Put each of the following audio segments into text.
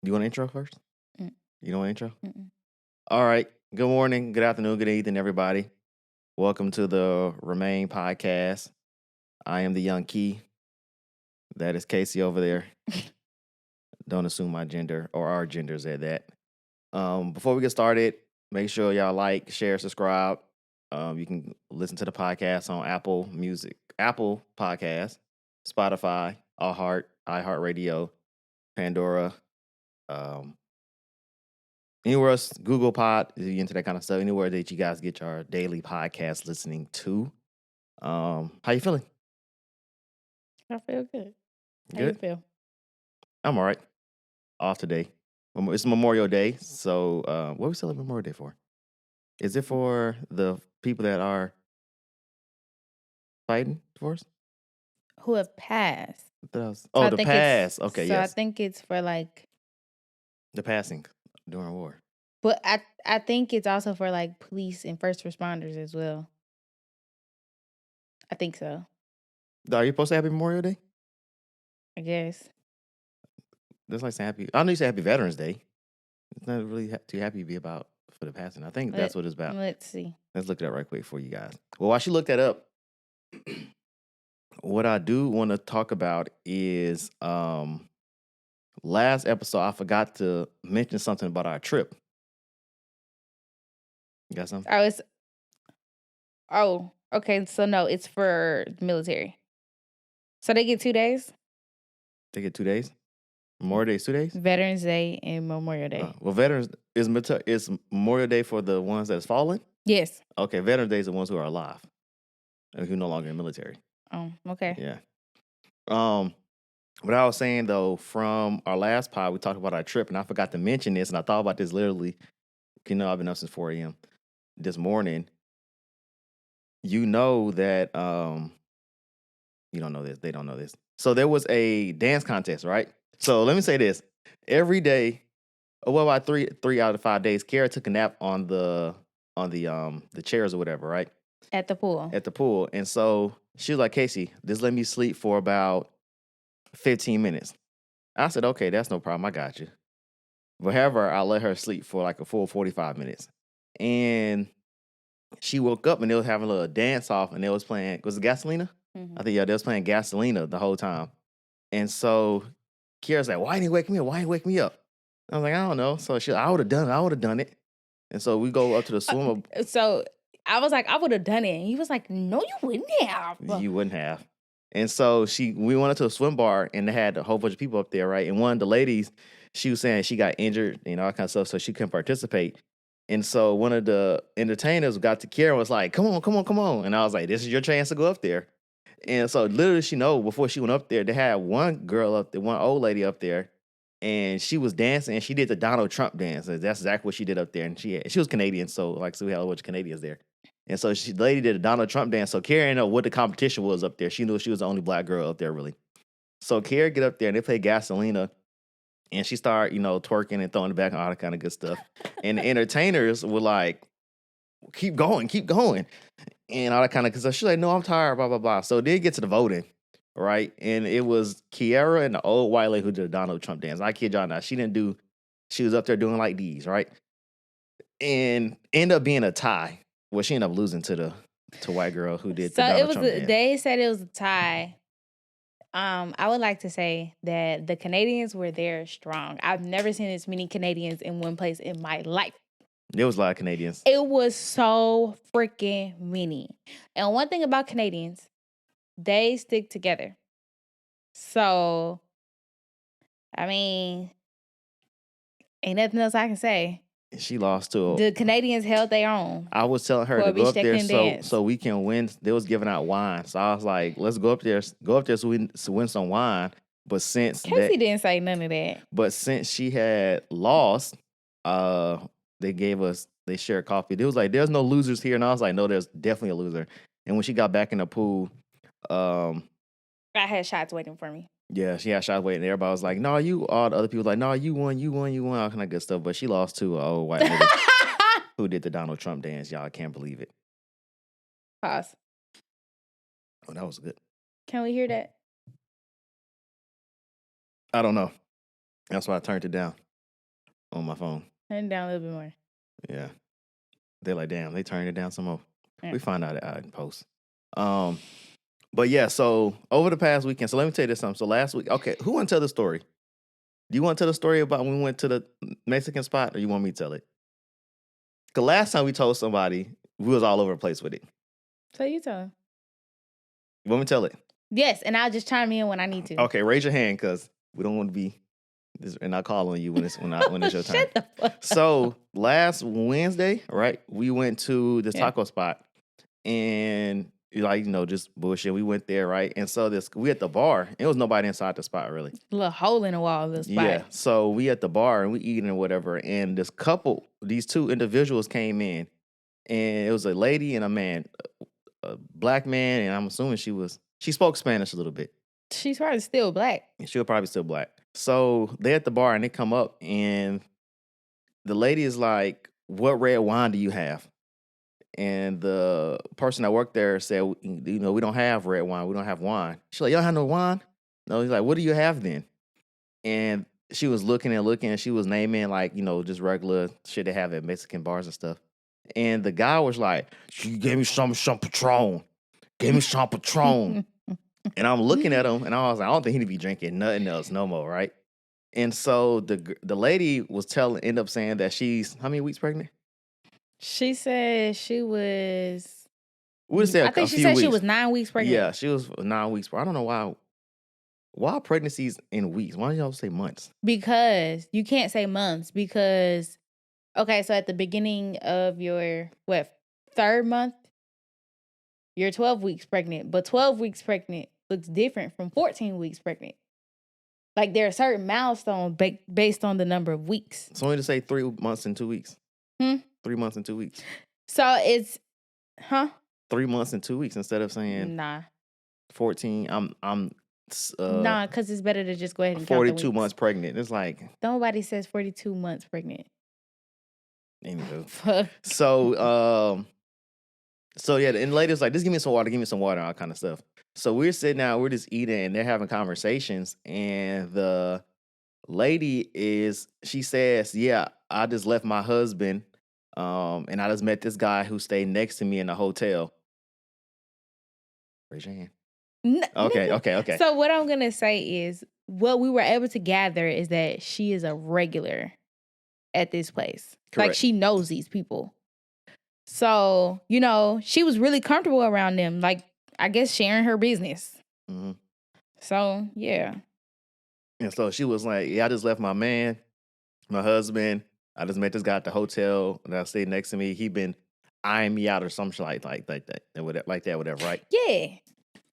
You want an intro first? Mm. You don't want an intro? Mm-mm. All right. Good morning, good afternoon, good evening, everybody. Welcome to the Remain podcast. I am the young Key. That is Casey over there. Don't assume my gender or our genders at that. Before we get started, make sure y'all like, share, subscribe. You can listen to the podcast on Apple Music, Apple Podcasts, Spotify, iHeartRadio, Pandora, anywhere else, Google Pod, if you're into that kind of stuff, anywhere that you guys get your daily podcast listening to. How you feeling? I feel good. How you Good? feel? I'm all right. Off today. It's Memorial Day, so what we celebrate Memorial Day for? Is it for the people that are fighting for us? Who have passed? The I the think it's past. Okay, so I yes. think it's for like, The passing during war. but I think it's also for like police and first responders as well. I think so. Are you supposed to have Happy Memorial Day? I guess. That's like saying happy. I know you say Happy Veterans Day. It's not really too happy to be about for the passing. I think that's what it's about. Let's see. Let's look it up right quick for you guys. Well, while she looked that up, what I do want to talk about is last episode I forgot to mention something about our trip. You got something? Okay. So no, it's for the military. So they get 2 days? They get 2 days? Memorial Day is 2 days? Veterans Day and Memorial Day. Well, Veterans is Memorial Day for the ones that's fallen? Yes. Okay, Veterans Day is the ones who are alive and who no longer in the military. Oh, okay. Yeah. What I was saying though, from our last pod, we talked about our trip, and I forgot to mention this, and I thought about this literally. You know, I've been up since 4 a.m. this morning. You know that you don't know this, they don't know this. So there was a dance contest, right? So let me say this: every day, well, about three out of 5 days, Kara took a nap on the chairs or whatever, right? At the pool. At the pool, and so she was like, "Casey, just let me sleep for about 15 minutes." I said, "Okay, that's no problem. I got you." But however, I let her sleep for like a full 45 minutes. And she woke up and they was having a little dance off and they was playing, was it Gasolina? Mhm. I think, yeah, they was playing Gasolina the whole time. And so Kira's like, why didn't you wake me up? Why didn't you wake me up? I was like, I don't know. So she, I would have done it. And so we go up to the swimmer. So I was like, I would have done it. And he was like, no, you wouldn't have. You wouldn't have. And so we went up to a swim bar and they had a whole bunch of people up there, right? And one of the ladies, she was saying she got injured, all that kind of stuff, so she couldn't participate. And so one of the entertainers got to Kara and was like, come on. And I was like, this is your chance to go up there. And so literally, before she went up there, they had one girl up there, one old lady up there, and she was dancing and she did the Donald Trump dance. That's exactly what she did up there. And she was Canadian, so we had a bunch of Canadians there. And so the lady did a Donald Trump dance. So Kara didn't know what the competition was up there. She knew she was the only black girl up there, really. So Kara get up there and they play Gasolina. And she started, twerking and throwing it back and all that kind of good stuff. And the entertainers were like, keep going. And all that kind of good stuff. She's like, no, I'm tired, blah, blah, blah. So they get to the voting, right? And it was Kiara and the old white lady who did the Donald Trump dance. I kid y'all not. She was up there doing like these, right? And ended up being a tie. Well, she ended up losing to white girl who did the Donald Trump dance. They said it was a tie. I would like to say that the Canadians were there strong. I've never seen as many Canadians in one place in my life. There was a lot of Canadians. It was so freaking many. And one thing about Canadians, they stick together. So, I mean, ain't nothing else I can say. She lost to the Canadians held their own. I was telling her to go up there so we can win. They was giving out wine, so I was like, "Let's go up there so we win some wine." But since Casey didn't say none of that. But since she had lost, they shared coffee. They was like, "There's no losers here," and I was like, "No, there's definitely a loser." And when she got back in the pool, I had shots waiting for me. Yeah, she had shots waiting. Everybody was like, "No, you." All the other people were like, "No, you won, all kind of good stuff." But she lost to an old white lady who did the Donald Trump dance. Y'all can't believe it. Pause. Oh, that was good. Can we hear that? I don't know. That's why I turned it down. on my phone. Turn it down a little bit more. Yeah. They're like, damn, they turned it down some more. Yeah. We find out in post. But yeah, so over the past weekend, so let me tell you this something. So last week, okay, who want to tell the story? Do you want to tell the story about when we went to the Mexican spot, or you want me to tell it? Because last time we told somebody, we was all over the place with it. So you tell him. You want me to tell it? Yes, and I'll just chime in when I need to. Okay, raise your hand because we don't want to be, and I'll call on you when it's your turn. Shut the fuck up. So last Wednesday, right, we went to this taco spot, and just bullshit. We went there, right, and so we at the bar. It was nobody inside the spot really. A little hole in the wall of the spot. Yeah, so we at the bar and we eating or whatever, and these two individuals came in, and it was a lady and a man, a black man, and I'm assuming she spoke Spanish a little bit. She's probably still black. She was probably still black. So they at the bar and they come up and the lady is like, "What red wine do you have?" And the person that worked there said, "We don't have red wine. We don't have wine." She's like, "You don't have no wine?" No, he's like, "What do you have then?" And she was looking and she was naming just regular shit they have at Mexican bars and stuff. And the guy was like, "She gave me some Patron. Give me some Patron." And I'm looking at him and I was like, I don't think he'd be drinking nothing else no more, right? And so the lady ended up saying that she's how many weeks pregnant? She said she was. We'll say I think she said she was 9 weeks pregnant. Yeah, she was 9 weeks. I don't know why. Why pregnancies in weeks? Why don't y'all say months? Because you can't say months because, okay, so at the beginning of your, third month, you're 12 weeks pregnant. But 12 weeks pregnant looks different from 14 weeks pregnant. Like there are certain milestones based on the number of weeks. So only to say 3 months and 2 weeks. 3 months and 2 weeks. So it's, 3 months and 2 weeks instead of saying 14. Nah, because it's better to just go ahead and 42 months pregnant. It's like nobody says 42 months pregnant. Anywho. So yeah, and the lady's like, just give me some water, all kind of stuff. So we're sitting down, we're just eating, and they're having conversations. And the lady she says, "Yeah, I just left my husband, and I just met this guy who stayed next to me in the hotel." Raise your hand. Okay. So what I'm gonna say is, what we were able to gather is that she is a regular at this place. Correct. Like she knows these people. So, she was really comfortable around them. Like, I guess sharing her business. Mm-hmm. So, yeah. And so she was like, "Yeah, I just left my man, my husband. I just met this guy at the hotel that stayed next to me. He been eyeing me out or something like that, whatever, right?" Yeah.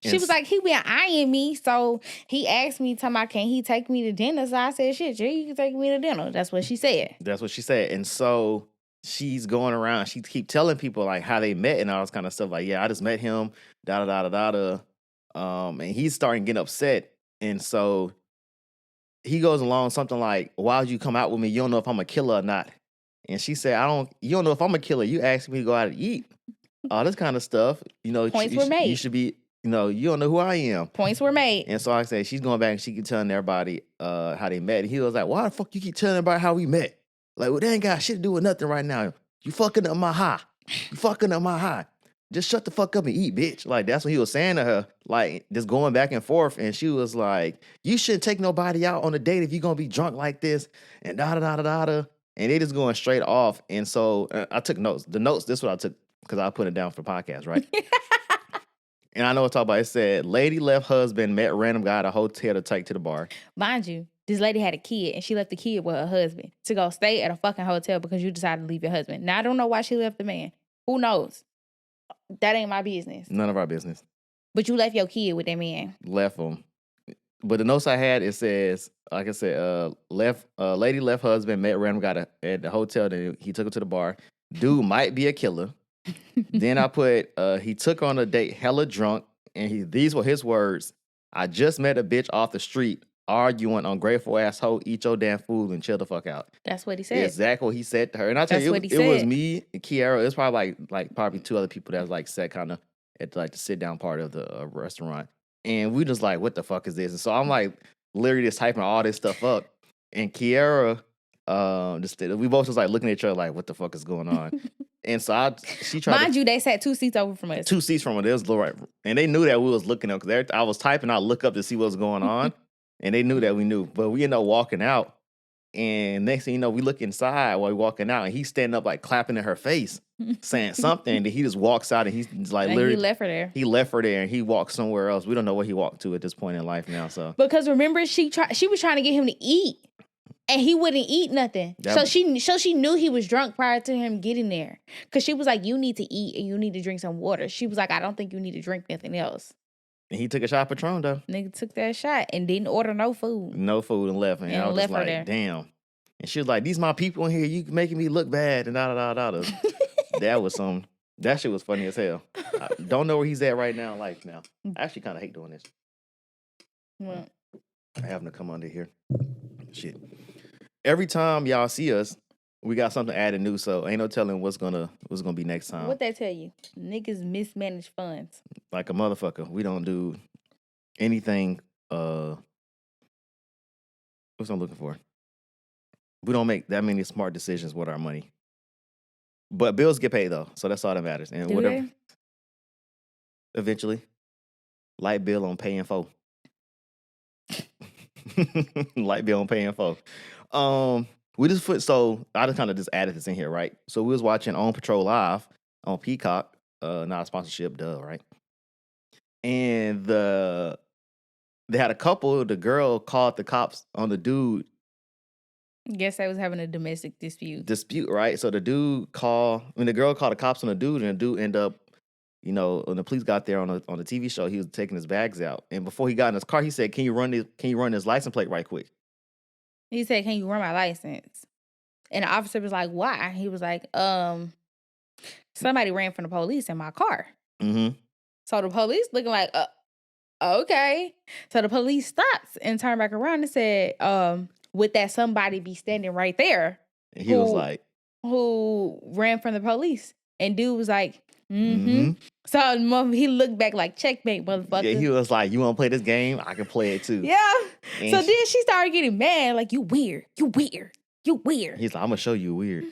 She was like, he been eyeing me. So he asked me, can he take me to dinner? So I said, shit, you can take me to dinner. That's what she said. And so she's going around. She keep telling people like how they met and all this kind of stuff. Like, yeah, I just met him, and he's starting getting upset. And so he goes along something like, "Why would you come out with me? You don't know if I'm a killer or not." And she said, you don't know if I'm a killer. You asked me to go out and eat. All this kind of stuff. Points were made. You should be, you don't know who I am. Points were made. And so I said, she's going back and she keep telling everybody how they met. And he was like, "Why the fuck you keep telling everybody how we met? Like, well, they ain't got shit to do with nothing right now. You fucking up my high. Just shut the fuck up and eat, bitch." Like, that's what he was saying to her. Like, just going back and forth. And she was like, "You shouldn't take nobody out on a date if you're going to be drunk like this." And da-da-da-da-da-da. And they just going straight off. And so I took notes. This is what I took because I put it down for the podcast, right? And I know what to talk about. It said, "Lady left husband, met random guy at a hotel to take to the bar." Mind you, this lady had a kid and she left the kid with her husband to go stay at a fucking hotel because you decided to leave your husband. Now, I don't know why she left the man. Who knows? That ain't my business. None of our business. But you left your kid with that man. Left him. But the notes I had, it says, like I said, lady left husband, met random guy at the hotel. Then he took her to the bar. Dude might be a killer. Then I put, he took on a date hella drunk. And these were his words: "I just met a bitch off the street, arguing, ungrateful asshole, eat your damn food and chill the fuck out." That's what he said. Exactly what he said to her. And I tell you, it was me and Kiara. It's probably like probably two other people that was like sat kind of at like the sit down part of the restaurant. And we just like, what the fuck is this? And so I'm like literally just typing all this stuff up. And Kiara We both was like looking at each other like, what the fuck is going on? And so she tried Mind you, they sat 2 seats over from us. 2 seats from her. There was right, and they knew that we was looking up because I was typing. I look up to see what was going on, and they knew that we knew. But we ended up walking out, and next thing you know, we look inside while we walking out, and he's standing up like clapping in her face, saying something. And he just walks out, and he's like, And literally, he left her there. He left her there, and he walked somewhere else. We don't know where he walked to at this point in life now. So because remember, she was trying to get him to eat. And he wouldn't eat nothing. So she knew he was drunk prior to him getting there. Because she was like, you need to eat and you need to drink some water. She was like, I don't think you need to drink nothing else. And he took a shot of Patron, though. Nigga took that shot and didn't order no food. No food and left. And I was left just like, there. damn. And she was like, these my people in here. You making me look bad and da-da-da-da-da. That shit was funny as hell. I don't know where he's at right now in life now. I actually kind of hate doing this. What? Having to come under here. Shit. Every time y'all see us, we got something added new, so ain't no telling what's gonna be next time. What they tell you? Niggas mismanage funds. Like a motherfucker. We don't do anything. What's I'm looking for? We don't make that many smart decisions with our money. But bills get paid though, so that's all that matters. And Do whatever. they? Eventually, light bill on paying for. Light bill on paying for. We just I just kind of just added this in here, right? So we was watching On Patrol Live on Peacock, not a sponsorship, duh, right? And they had a couple. The girl called the cops on the dude. Guess they was having a domestic dispute. Right? So the girl called the cops on the dude, and the dude ended up, when the police got there on the TV show, he was taking his bags out. And before he got in his car, he said, Can you run his license plate right quick? He said, can you run my license? And the officer was like, why? He was like, somebody ran from the police in my car. Mm-hmm. So the police looking like, okay. So the police stops and turned back around and said, would that somebody be standing right there? And he was like, who ran from the police? And dude was like, mm-hmm. So he looked back like, checkmate, motherfucker. Yeah, he was like, you want to play this game? I can play it too. Yeah. And so then she started getting mad, like, you weird. He's like, I'm going to show you weird.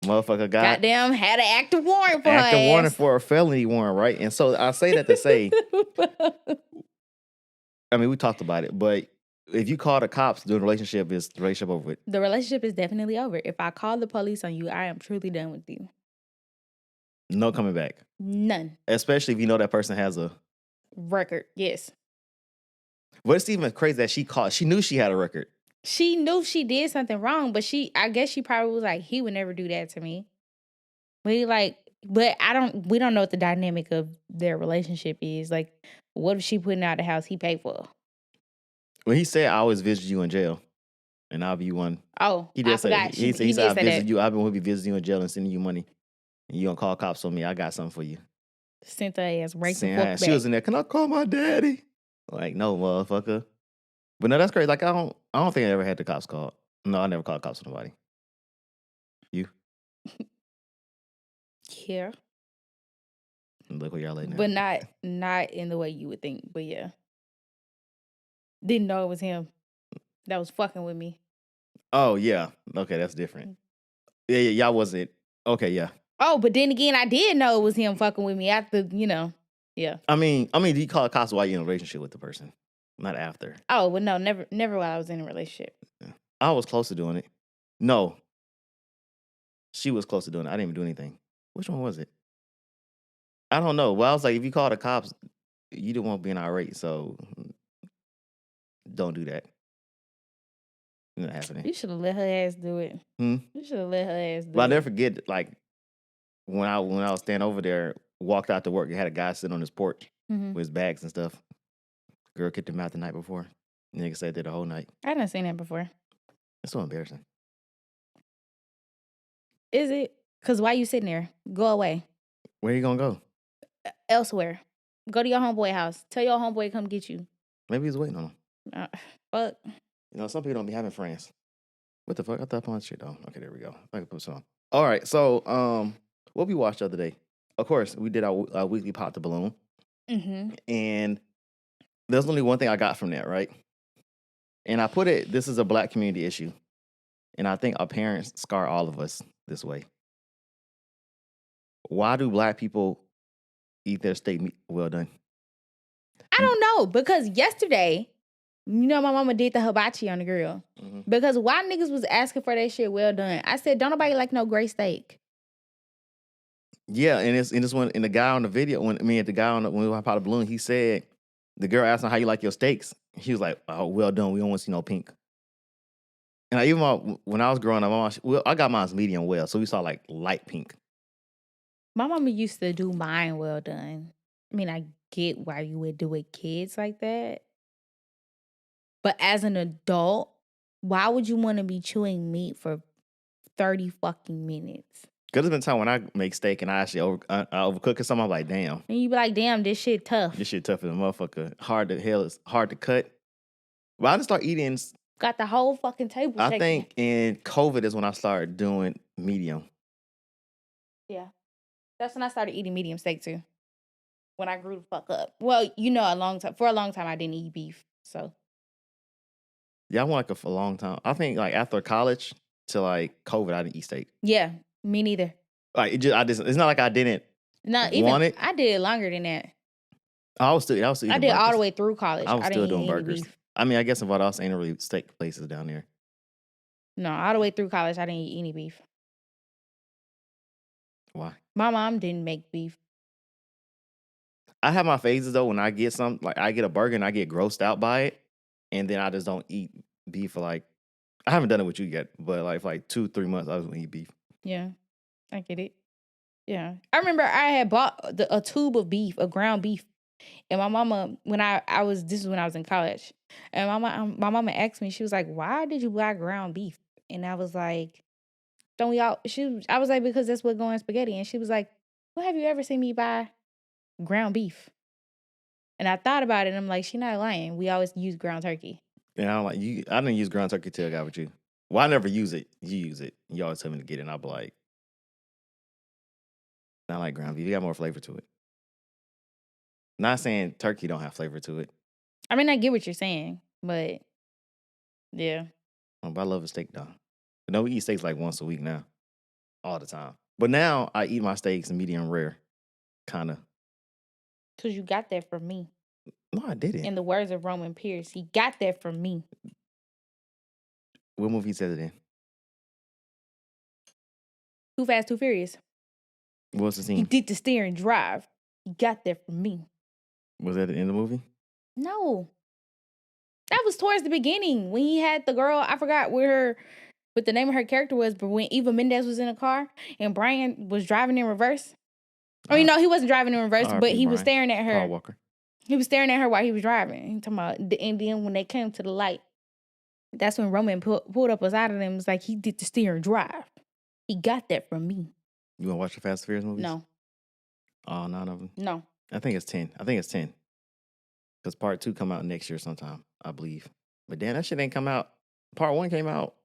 Motherfucker goddamn had an active warrant for active warrant for a felony warrant, right? And so I say that to say, I mean, we talked about it, but if you call the cops during the relationship, is the relationship over with? The relationship is definitely over. If I call the police on you, I am truly done with you. No coming back. None. Especially if you know that person has a record. Yes. But it's even crazy that she knew she had a record. She knew she did something wrong, but I guess she probably was like, he would never do that to me. But we don't know what the dynamic of their relationship is. Like, what if she putting out the house he paid for? When he said, I always visit you in jail, and I'll be one. Oh, he did I say forgot. He said, I visit you. I'll be visiting you in jail and sending you money. And you gonna call cops on me. I got something for you. Sent her ass right She was in there, can I call my daddy? Like, no, motherfucker. But no, that's crazy. Like, I don't think I ever had the cops called. No, I never called cops on nobody. You? Yeah. Look where y'all at now. But not in the way you would think. But yeah. Didn't know it was him that was fucking with me. Oh, yeah. Okay, that's different. Yeah, y'all wasn't. Okay, yeah. Oh, but then again, I did know it was him fucking with me after, yeah. I mean, do you call cops while you're in a relationship with the person? Not after. Oh, but no, never while I was in a relationship. I was close to doing it. No. She was close to doing it. I didn't even do anything. Which one was it? I don't know. Well, I was like, if you call the cops, you don't want to be an irate, so don't do that. Not happening. You should have let her ass do it. You should have let her ass do it. But I'll never forget, like, when I was standing over there, walked out to work, you had a guy sitting on his porch with his bags and stuff. Girl kicked him out the night before. Nigga sat there the whole night. I done seen that before. It's so embarrassing. Is it? Because why you sitting there? Go away. Where you gonna go? Elsewhere. Go to your homeboy house. Tell your homeboy to come get you. Maybe he's waiting on him. Fuck. Some people don't be having friends. What the fuck? I thought I shit though. Okay, there we go. I can put some on. All right, so what we watched the other day? Of course, we did our weekly Pop the Balloon. And there's only one thing I got from that, right? And I put it, this is a Black community issue. And I think our parents scar all of us this way. Why do black people eat their steak well done? I don't know, because yesterday, my mama did the hibachi on the grill. Mm-hmm. Because why niggas was asking for that shit well done? I said, don't nobody like no gray steak. Yeah, and it's when the guy on the video, when we popped the balloon, he said the girl asked him how you like your steaks. He was like, "Oh, well done. We don't want to see no pink." And when I was growing up, I got mine medium well, so we saw like light pink. My mama used to do mine well done. I mean, I get why you would do it kids like that. But as an adult, why would you want to be chewing meat for 30 fucking minutes? Because there's been time when I make steak and I actually overcook it, something I'm like, damn. And you be like, damn, this shit tough. This shit tough as a motherfucker. It's hard to cut. But I just start eating. Got the whole fucking table shaking. I think in COVID is when I started doing medium. Yeah. That's when I started eating medium steak too. When I grew the fuck up. Well, for a long time I didn't eat beef. So. Yeah, I went for a long time. I think like after college to like COVID, I didn't eat steak. Yeah, me neither. Like it's not like I didn't want it. I did longer than that. I was still eating I did burgers. all the way through college. I was still doing burgers. Beef. I mean, I guess in Valdosta ain't really steak places down there. No, all the way through college, I didn't eat any beef. Why? My mom didn't make beef. I have my phases though when I get like I get a burger and I get grossed out by it, and then I just don't eat beef for like, I haven't done it with you yet, but like for like 2-3 months I was gonna eat beef. Yeah, I get it. Yeah, I remember I had bought a tube of beef, a ground beef, and my mama, this is when I was in college, and my mama asked me, she was like, "Why did you buy ground beef?" And I was like, "Don't we all?" I was like, "Because that's what goes in spaghetti." And she was like, "Well, have you ever seen me buy ground beef?" And I thought about it, and I'm like, "She's not lying. We always use ground turkey." Yeah, I'm like you. I didn't use ground turkey till I got with you. Well, I never use it. You use it. You always tell me to get it, and I'll be like, I like ground beef. You got more flavor to it. Not saying turkey don't have flavor to it. I mean, I get what you're saying, but yeah. But I love a steak though. But no, we eat steaks like once a week now, all the time. But now I eat my steaks medium rare, kind of. Because you got that from me. No, I didn't. In the words of Roman Pierce, he got that from me. What movie said it in? Too Fast, Too Furious. What's the scene? He did the steer and drive. He got that from me. Was that in the movie? No. That was towards the beginning when he had the girl, I forgot what the name of her character was, but when Eva Mendes was in a car and Brian was driving in reverse. I mean, no, he wasn't driving in reverse, but he was staring at her. Paul Walker. He was staring at her while he was driving. Talking about, and then when they came to the light, that's when Roman pulled up beside of them and was like, he did the steer and drive. He got that from me. You want to watch the Fast and Furious movies? No. Oh, none of them? No. I think it's 10. Because part 2 come out next year sometime, I believe. But damn, that shit ain't come out. Part 1 came out,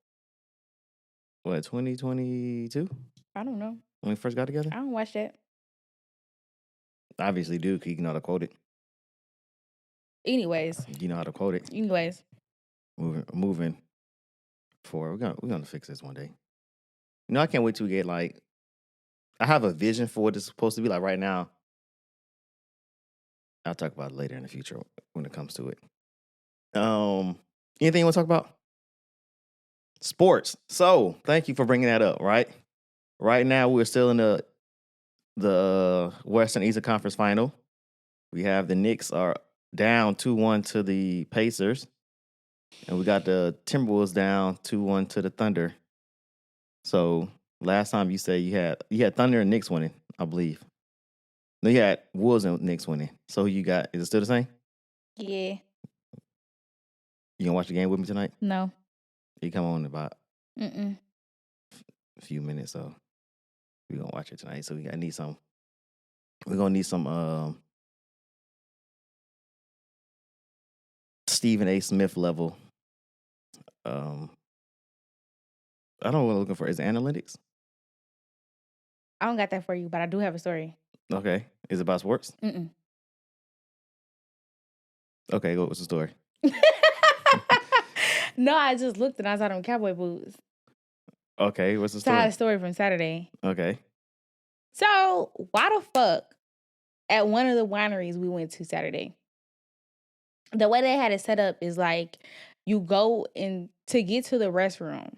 what, 2022? I don't know. When we first got together? I don't watch that. I obviously do, because you know how to quote it. Anyways. You know how to quote it. Anyways. Moving forward. We're gonna fix this one day. You know, I can't wait till we get like, I have a vision for what it's supposed to be like right now. I'll talk about it later in the future when it comes to it. Anything you want to talk about? Sports. So, thank you for bringing that up, right? Right now, we're still in the Western Eastern Conference Final. We have the Knicks are down 2-1 to the Pacers. And we got the Timberwolves down 2-1 to the Thunder. So, last time you said you had Thunder and Knicks winning, I believe. No, you had Wolves and Knicks winning. So, who you got? Is it still the same? Yeah. You gonna watch the game with me tonight? No. You come on in about a few minutes, so we're gonna watch it tonight. So we're gonna need some Stephen A. Smith level. I don't know what I'm looking for. Is it analytics? I don't got that for you, but I do have a story. Okay. Is it about sports? Okay, what's the story? No, I just looked and I saw them cowboy boots. Okay, what's the Side story? story from Saturday. Okay. So why the fuck at one of the wineries we went to Saturday, the way they had it set up is like you go in to get to the restroom.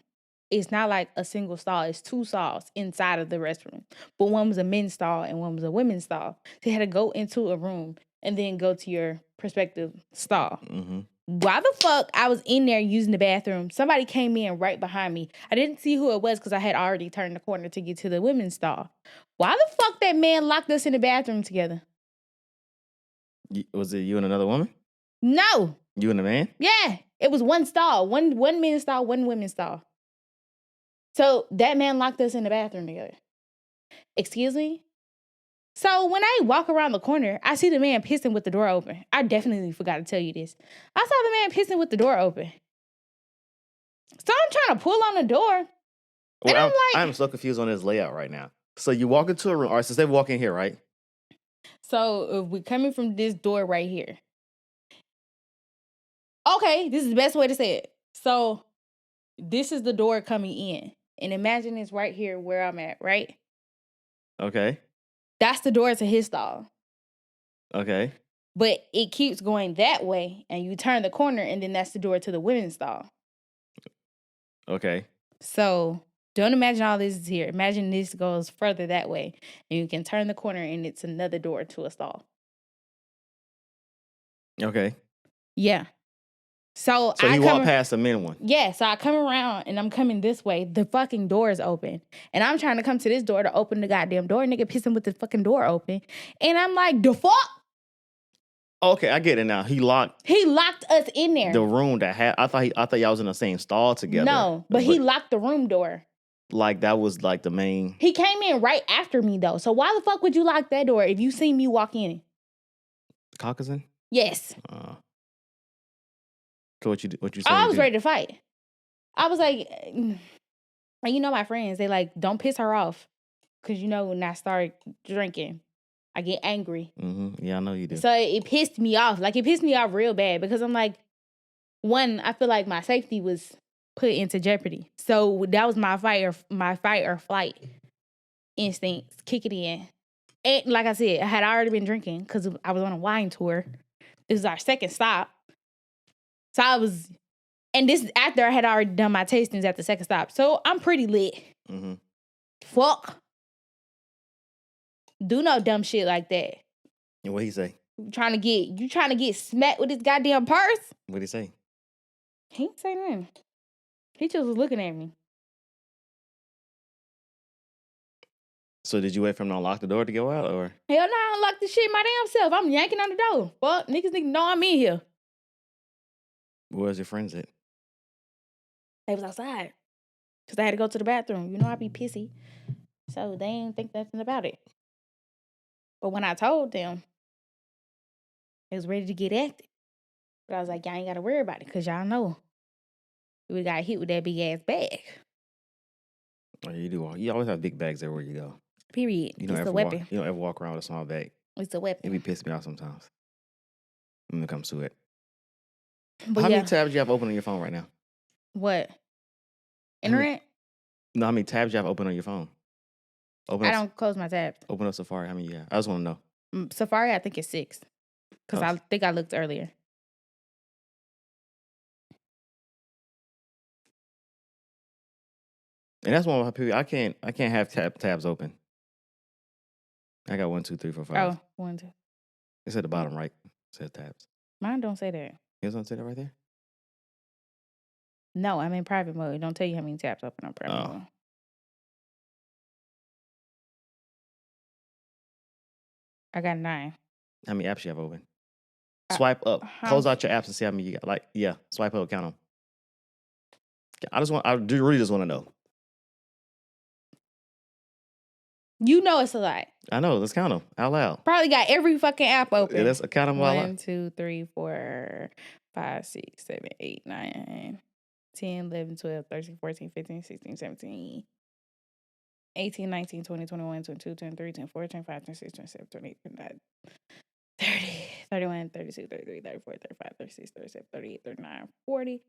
It's not like a single stall. It's 2 stalls inside of the restroom. But one was a men's stall and one was a women's stall. So you had to go into a room and then go to your prospective stall. Mm-hmm. Why the fuck I was in there using the bathroom? Somebody came in right behind me. I didn't see who it was because I had already turned the corner to get to the women's stall. Why the fuck that man locked us in the bathroom together? Was it you and another woman? No. You and a man? Yeah. It was one stall. One men's stall, one women's stall. So that man locked us in the bathroom together. Excuse me? So when I walk around the corner, I see the man pissing with the door open. I definitely forgot to tell you this. I saw the man pissing with the door open. So I'm trying to pull on the door. Well, And I'm like, I'm so confused on this layout right now. So you walk into a room. All right, since they walk in here, right? so if we're coming from this door right here. Okay, this is the best way to say it. So this is the door coming in. And imagine it's right here where I'm at, right? Okay. That's the door to his stall. Okay. But it keeps going that way, and you turn the corner, and then that's the door to the women's stall. Okay. So don't imagine all this is here. Imagine this goes further that way, and you can turn the corner, and it's another door to a stall. Okay. Yeah. So So I you come walk past the men one. Yeah, so I come around and I'm coming this way. The fucking door is open. And I'm trying to come to this door to open the goddamn door. Nigga pissing with the fucking door open. And I'm like, the fuck? Okay, I get it now. He locked us in there. the room that had. I thought y'all was in the same stall together. No, but he locked the room door. Like that was like the main. He came in right after me though. So why the fuck would you lock that door if you seen me walk in? Caucason? Yes. So what you saying? I was ready to fight. I was like, you know my friends, they like, don't piss her off. Cause you know when I start drinking, I get angry. Mm-hmm. Yeah, I know you do. So it pissed me off. Like, it pissed me off real bad because I'm like, one, I feel like my safety was put into jeopardy. So that was my fight or flight instincts kicking in. And like I said, I had already been drinking because I was on a wine tour. This is our second stop. So and this is after I had already done my tastings at the second stop. So I'm pretty lit. Mm-hmm. Fuck. Do no dumb shit like that. And what he say? You trying to get smacked with his goddamn purse? What'd he say? He didn't say nothing. He just was looking at me. So did you wait for him to unlock the door to go out, or? Hell no, I unlocked the shit my damn self. I'm yanking on the door. Fuck, niggas need to know I'm in here. Where's your friends at? They was outside. Because I had to go to the bathroom. You know I be pissy. So they didn't think nothing about it. But when I told them, they was ready to get active. But I was like, y'all ain't got to worry about it because y'all know we got hit with that big ass bag. Oh, you do. You always have big bags everywhere you go. Period. You don't it's ever a weapon. You don't ever walk around with a small bag. It's a weapon. It be pissing me off sometimes when it comes to it. But how many tabs do you have open on your phone right now? What? Internet? No, how many tabs do you have open on your phone? I don't close my tabs. Open up Safari. How many you have? I just want to know. Safari, I think it's 6. Because I think I looked earlier. And that's one of my people. I can't have tabs open. I got 1, 2, 3, 4, 5. Oh, 1, 2. It's at the bottom right. It says tabs. Mine don't say that. You don't say that right there? No, I'm in private mode. It don't tell you how many tabs open on private mode. I got 9. How many apps you have open? Swipe up. Close out your apps and see how many you got. Like, yeah, swipe up, count them. I really just want to know. You know it's a lot. I know. Let's count them out loud. Probably got every fucking app open. Yeah, let's count them all out. 1, 2, 3, 4, 5, 6, 7, 8, 9, 10, 11, 12, 13, 14, 15, 16, 17, 18, 19, 20, 21, 22, 23, 24, 25, 26, 27, 28, 29, 30, 31, 32, 33, 34, 35, 36, 37, 38, 39, 40,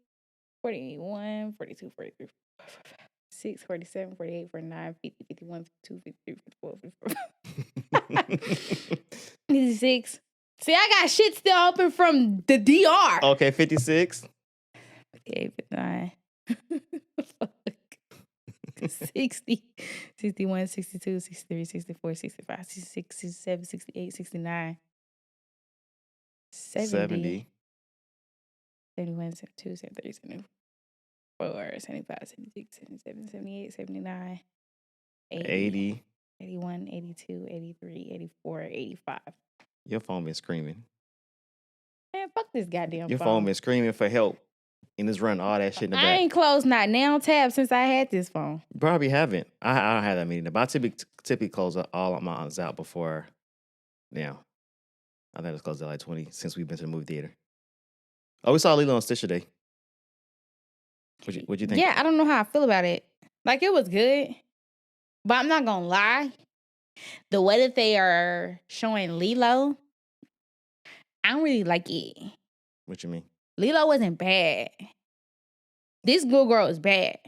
41, 42, 43, 45, 46, 47, 48, 49, 50, 51, 52, 53, 54, 55. 56. See, I got shit still open from the DR. Okay, 56. 58, 59. 60, 61, 62, 63, 64, 65, 66, 67, 68, 69, 70, 71, 72, 73, 74, 75, 76, 77, 78, 79, 80, 81, 82, 83, 84, 85. Your phone been screaming. Man, fuck this goddamn Your phone. phone been screaming for help. And it's running all that shit in the back. I ain't closed not now tab since I had this phone. Probably haven't. I don't have that many. But I typically close all of my out before now. I think it's closed at like 20 since we've been to the movie theater. Oh, we saw Lilo and Stitch today. What'd you think? Yeah, I don't know how I feel about it. Like, it was good. But I'm not gonna lie. The way that they are showing Lilo, I don't really like it. What you mean? Lilo wasn't bad. This little girl is bad.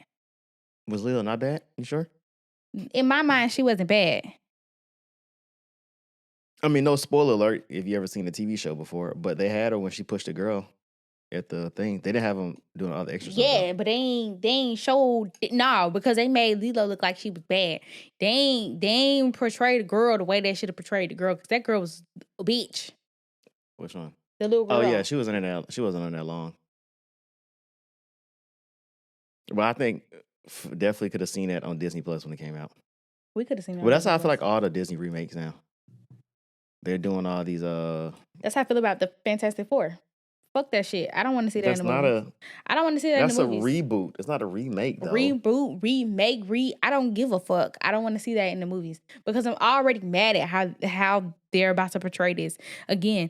Was Lilo not bad? You sure? In my mind, she wasn't bad. I mean, no spoiler alert if you ever seen the TV show before, but they had her when she pushed the girl at the thing. They didn't have them doing all the extra stuff. Yeah, but they ain't showed because they made Lilo look like she was bad. They ain't portrayed the girl the way they should have portrayed the girl, because that girl was a bitch. Which one? The little girl. Oh yeah, she wasn't in that long. But I think definitely could have seen that on Disney Plus when it came out. We could have seen that. Well, that's how I feel like all the Disney remakes now. They're doing all these. That's how I feel about the Fantastic Four. Fuck that shit. I don't want to see that in the movies. I don't want to see that in the movies. That's a reboot. It's not a remake, though. Reboot, remake, I don't give a fuck. I don't want to see that in the movies because I'm already mad at how they're about to portray this. Again,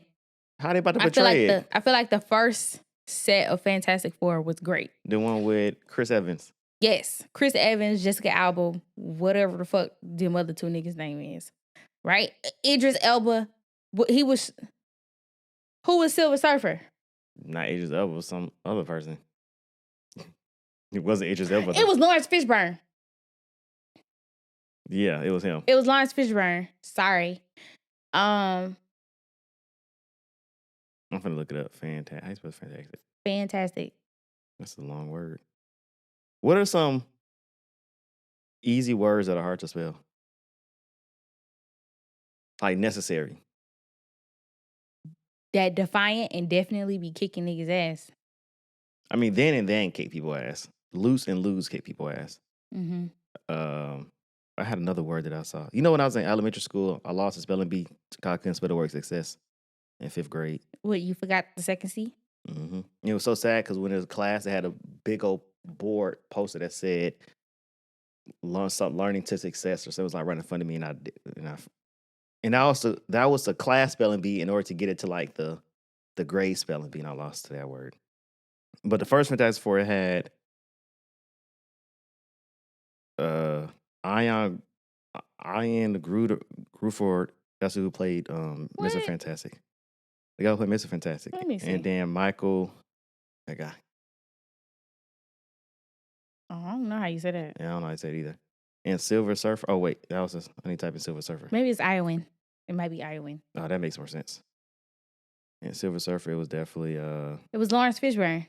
how they about to portray it? I feel like the first set of Fantastic Four was great. The one with Chris Evans. Yes. Chris Evans, Jessica Alba, whatever the fuck them other two niggas' name is. Right? Idris Elba. Who was Silver Surfer? Not Idris Elba, it was some other person. It wasn't Idris Elba. It was Lawrence Fishburne. Yeah, it was him. It was Lawrence Fishburne. Sorry. I'm finna look it up. Fantastic. How you spell fantastic? Fantastic. That's a long word. What are some easy words that are hard to spell? Like necessary. That defiant and definitely be kicking niggas' ass. I mean, then and then kick people ass. Loose and lose kick people ass. Mm-hmm. I had another word that I saw. You know, when I was in elementary school, I lost a spelling bee. I couldn't spell the word success in 5th grade. What, you forgot the second C? Mm-hmm. It was so sad because when it was class, they had a big old board poster that said learning to success, or so it was like right in front of me, and that was the class spelling bee in order to get it to like the grade spelling bee, and I lost to that word. But the first Fantastic Four had Ian Gruford. That's who played Mr. Fantastic. The guy who played Mr. Fantastic. Let me see. And then Michael, that guy. Oh, I don't know how you say that. Yeah, I don't know how you say it either. And Silver Surfer. Oh wait, I need to type in Silver Surfer. Maybe it's Iowin. It might be Iowin. Oh, that makes more sense. And Silver Surfer, it was definitely It was Lawrence Fishburne.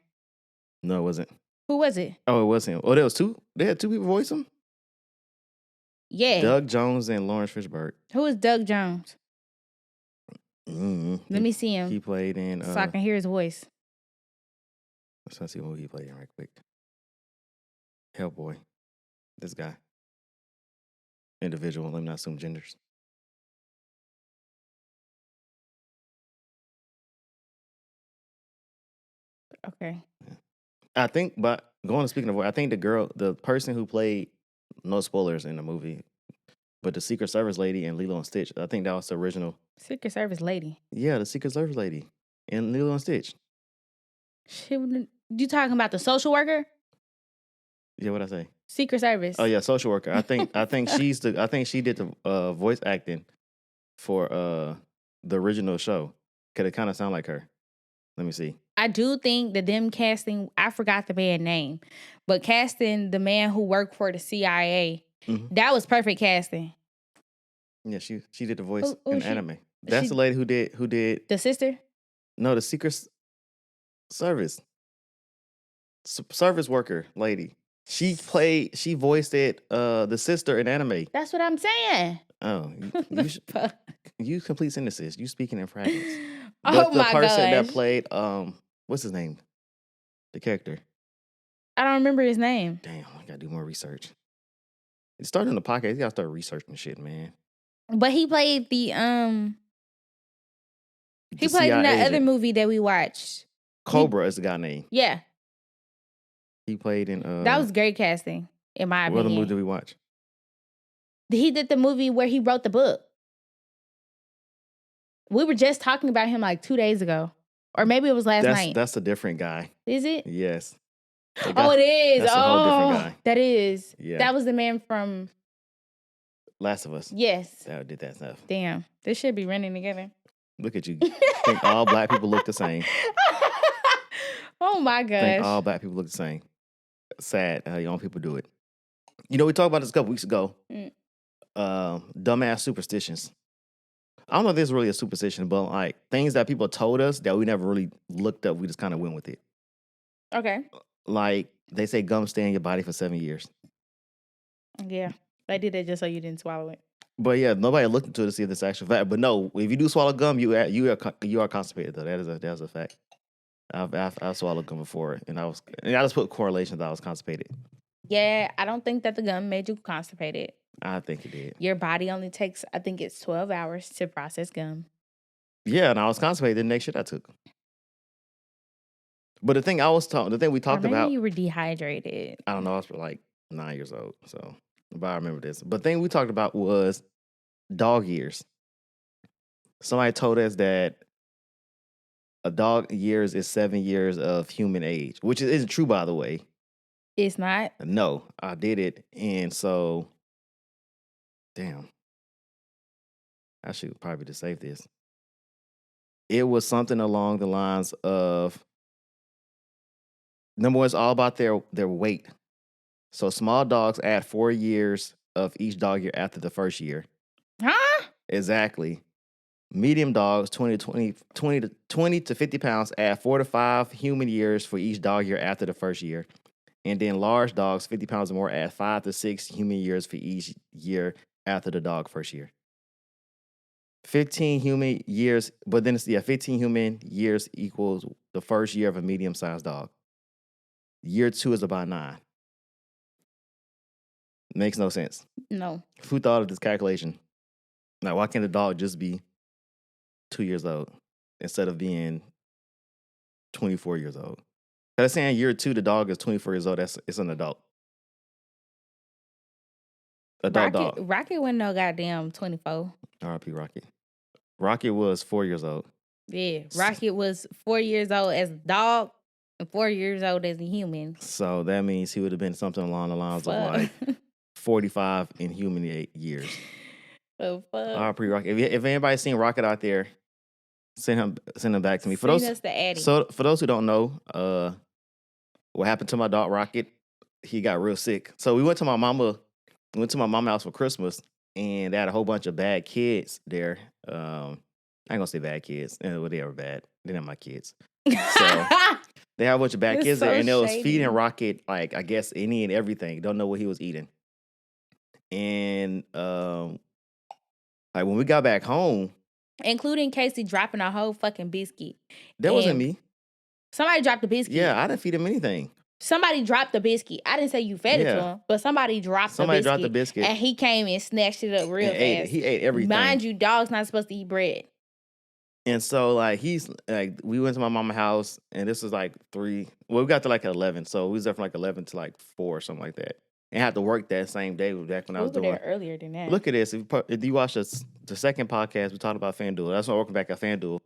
No, it wasn't. Who was it? Oh, it was him. Oh, there was two. They had two people voice him. Yeah. Doug Jones and Lawrence Fishburne. Who is Doug Jones? Mm-hmm. Let me see him. He played in. So I can hear his voice. Let's see what movie he played in right quick. Hellboy. This guy. Individual. Let me not assume genders. Okay. I think, but speaking of, I think the person who played, no spoilers in the movie, but the Secret Service lady in Lilo and Stitch, I think that was the original. Secret Service lady? Yeah, the Secret Service lady in Lilo and Stitch. You talking about the social worker? Yeah, what'd I say? Secret Service. Oh yeah, social worker. I think she did the voice acting for the original show. Cause it kind of sound like her. Let me see. I do think that them casting, I forgot the man's name, but casting the man who worked for the CIA, that was perfect casting. Yeah, she did the voice Who in she- anime. That's the lady who did The sister? no, the Secret Service service worker lady. She voiced it the sister in anime. That's what I'm saying. Oh, you complete sentences. You speaking in fragments. Oh But the my person that gosh. played what's his name? The character. I don't remember his name. Damn, I gotta do more research. It's starting the podcast. You gotta start researching shit, man. But he played he played CIA in that agent. other movie that we watched. Cobra is the guy name. Yeah. He played in That was great casting, in my what other movie opinion. did we watch? He did the movie where he wrote the book. We were just talking about him like 2 days ago. Or maybe it was last night. That's a different guy. Is it? Yes. Oh, it is. That's a whole different guy. That is. Yeah. That was the man from Last of Us. Yes. That did that stuff. Damn. This should be running together. Look at you. Think all black people look the same. Oh my gosh. Think all black people look the same. Sad how young people do it. You know, we talked about this a couple weeks ago. Dumbass superstitions. I don't know if this is really a superstition, but like things that people told us that we never really looked up, we just kind of went with it. Okay. Like they say gum stay in your body for 7 years. Yeah. They did that just so you didn't swallow it. But yeah, nobody looked into it to see if it's actual fact. But no, if you do swallow gum, you are constipated though. That's a fact. I've swallowed gum before, and I just put correlation that I was constipated. Yeah, I don't think that the gum made you constipated. I think it did. Your body only takes, I think it's 12 hours to process gum. Yeah, and I was constipated the next shit I took. But the thing we talked about, you were dehydrated. I don't know, I was like 9 years old, so but I remember this. But the thing we talked about was dog years. Somebody told us that a dog years is 7 years of human age, which isn't true, by the way. It's not? No, I did it, and so, damn, I should probably just save this. It was something along the lines of, number one, it's all about their weight. So small dogs add 4 years of each dog year after the first year. Huh? Exactly. Medium dogs, 20 to 50 pounds, add 4 to 5 human years for each dog year after the first year. And then large dogs, 50 pounds or more, add 5 to 6 human years for each year after the dog first year. 15 human years, but then it's 15 human years equals the first year of a medium-sized dog. Year 2 is about 9. Makes no sense. No. Who thought of this calculation? Now, why can't a dog just be 2 years old instead of being 24 years old? Because saying year 2, the dog is 24 years old. It's an adult. Dog. Rocket wasn't no goddamn 24. R.I.P. Rocket. Rocket was 4 years old. Yeah, Rocket was 4 years old as a dog and 4 years old as a human. So that means he would have been something along the lines of like 45 in human years. Oh, fuck. R.I.P. Rocket. If anybody's seen Rocket out there, send him back to me. For Send us the Addy. So for those who don't know, what happened to my dog Rocket? He got real sick. So we went to my mama's house for Christmas, and they had a whole bunch of bad kids there. I ain't gonna say bad kids. They were bad. They're not my kids. So they have a bunch of bad kids there, and they was feeding Rocket like I guess any and everything. Don't know what he was eating. And like when we got back home, including Casey dropping a whole fucking biscuit. That wasn't me. Somebody dropped the biscuit. Yeah, I didn't feed him anything. Somebody dropped the biscuit. I didn't say you fed it to him, but somebody dropped the biscuit. And he came and snatched it up real fast. He ate everything. Mind you, dogs not supposed to eat bread. And so like we went to my mama's house, and this was like 3. Well, we got to like 11, so we was there from like 11 to like 4 or something like that. And had to work that same day back when I was doing. We were there earlier than that. Look at this. If you watch the second podcast, we talked about FanDuel. That's when I working back at FanDuel.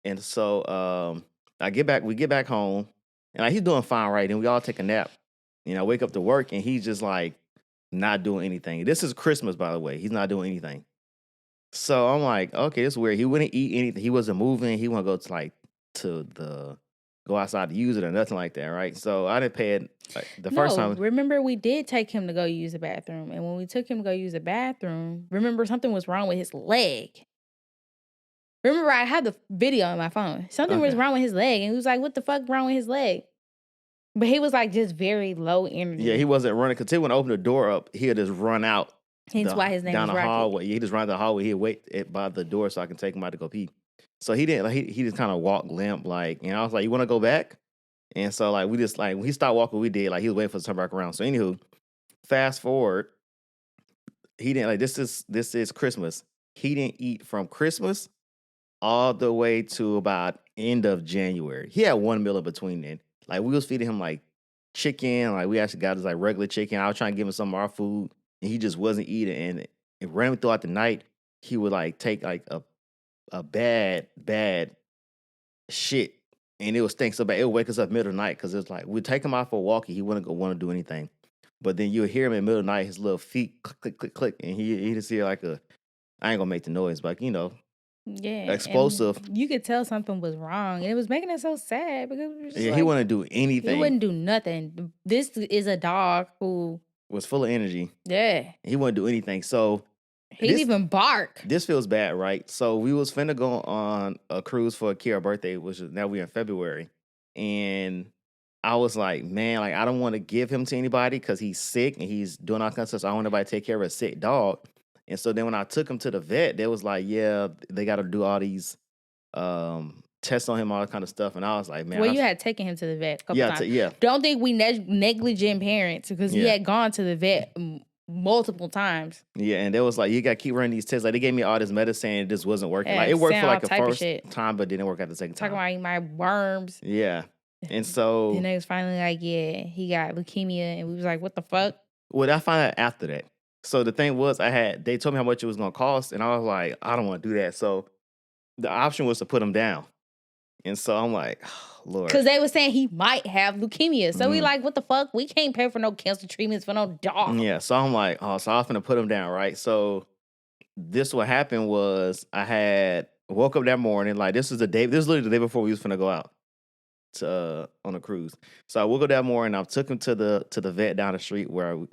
And so we get back home, and like he's doing fine, right? And we all take a nap. You know, wake up to work, and he's just like not doing anything. This is Christmas, by the way. He's not doing anything. So I'm like, okay, this is weird. He wouldn't eat anything. He wasn't moving. He wouldn't go to the go outside to use it or nothing like that, right? So I didn't pay it the first No, time. remember we did take him to go use the bathroom. And when we took him to go use the bathroom, remember something was wrong with his leg. Remember, I had the video on my phone. Something was Okay. wrong with his leg. And he was like, what the fuck wrong with his leg? But he was like just very low energy. Yeah, he wasn't running because he wouldn't open the door up. He'd just run out. Hence why his name down was the Rocket. hallway. He just run down the hallway. He'd wait by the door so I can take him out to go pee. So he didn't. Like, he just kind of walked limp. Like, and I was like, "You want to go back?" And so like we just like when he stopped walking, we did. Like he was waiting for us to turn back around. So anywho, fast forward, he didn't like this is Christmas. He didn't eat from Christmas all the way to about end of January. He had one meal in between then. Like we was feeding him like chicken. Like we actually got his like regular chicken. I was trying to give him some of our food, and he just wasn't eating. And it randomly throughout the night, he would like take like a bad shit, and it would stink so bad. It would wake us up middle of the night because it was like we'd take him out for a walk, and he wouldn't want to do anything. But then you would hear him in the middle of the night, his little feet click, click, click, click, and he just hear like I ain't gonna make the noise, but Yeah. explosive. You could tell something was wrong. And it was making it so sad because it was just He wouldn't do anything. He wouldn't do nothing. This is a dog who was full of energy. Yeah. He wouldn't do anything. So he didn't even bark. This feels bad, right? So we was finna go on a cruise for Kira's birthday, which is now we're in February. And I was like, man, like I don't want to give him to anybody because he's sick and he's doing all kinds of stuff. So I don't want nobody to take care of a sick dog. And so then when I took him to the vet, they was like, yeah, they got to do all these tests on him, all that kind of stuff. And I was like, man. Well, you had taken him to the vet a couple times. Yeah. Don't think we negligent parents because he had gone to the vet multiple times. Yeah, and they was like, you got to keep running these tests. Like, they gave me all this medicine and it just wasn't working. Yeah, like, it worked for like the first shit. time, but didn't work at the second time. Talking about my worms. Yeah. And so. Then they was finally like, yeah, he got leukemia. And we was like, what the fuck? Well, I found out after that. So the thing was, they told me how much it was going to cost. And I was like, I don't want to do that. So the option was to put him down. And so I'm like, oh, Lord. Because they were saying he might have leukemia. So we like, what the fuck? We can't pay for no cancer treatments for no dog. Yeah. So I'm like, oh, so I was going to put him down, right? So what happened was I woke up that morning. Like, this is literally the day before we was finna go out on a cruise. So I woke up that morning. I took him to the vet down the street where we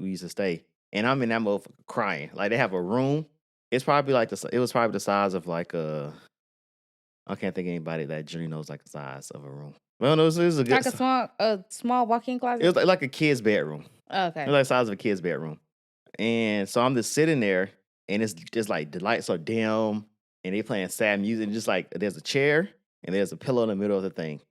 used to stay. And I'm in that motherfucker crying. Like, they have a room. It's probably like it was probably the size of like I can't think of anybody that generally knows like the size of a room. Well, no, it was a good, like a small walk-in closet. It was like a kid's bedroom. Okay, it was like the size of a kid's bedroom. And so I'm just sitting there, and it's just like the lights are dim, and they playing sad music. And just like there's a chair and there's a pillow in the middle of the thing.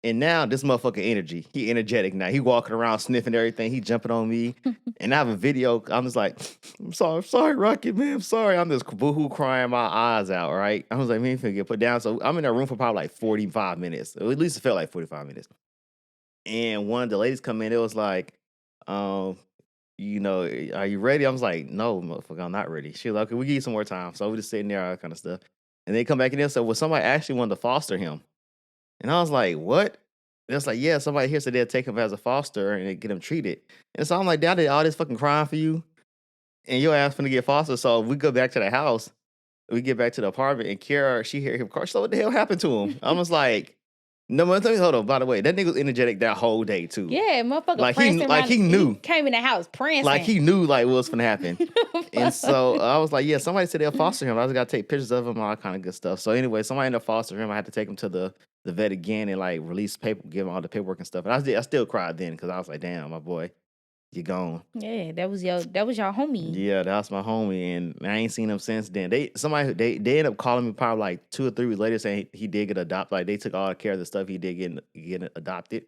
And now this motherfucker energy, he energetic now. He walking around sniffing everything. He jumping on me. And I have a video. I'm just like, I'm sorry, Rocket, man. I'm sorry. I'm just boohoo crying my eyes out, right? I was like, man, you finna get put down. So I'm in that room for probably like 45 minutes. Or at least it felt like 45 minutes. And one of the ladies come in, it was like, are you ready? I was like, no, motherfucker, I'm not ready. She was like, okay, we give you some more time. So we're just sitting there, all that kind of stuff. And they come back in there and said, well, somebody actually wanted to foster him. And I was like, what? And it's like, yeah, somebody here said they'll take him as a foster and get him treated. And so I'm like, I did all this fucking crying for you. And your ass finna get fostered. So we go back to the house. We get back to the apartment. And Kira, she hear him cry. So what the hell happened to him? I was like, no, hold on. By the way, that nigga was energetic that whole day too. Yeah, motherfucker. Like he knew. He came in the house prancing. Like he knew like what was gonna happen. And so I was like, yeah, somebody said they'll foster him. I just gotta take pictures of him, all that kind of good stuff. So anyway, somebody ended up fostering him. I had to take him to the vet again and like release paper, give him all the paperwork and stuff. And I still cried then because I was like, damn, my boy, you gone. Yeah, that was your homie. Yeah, that was my homie, and I ain't seen him since then. They ended up calling me probably like 2 or 3 weeks later saying he did get adopted. Like they took all the care of the stuff he did get adopted.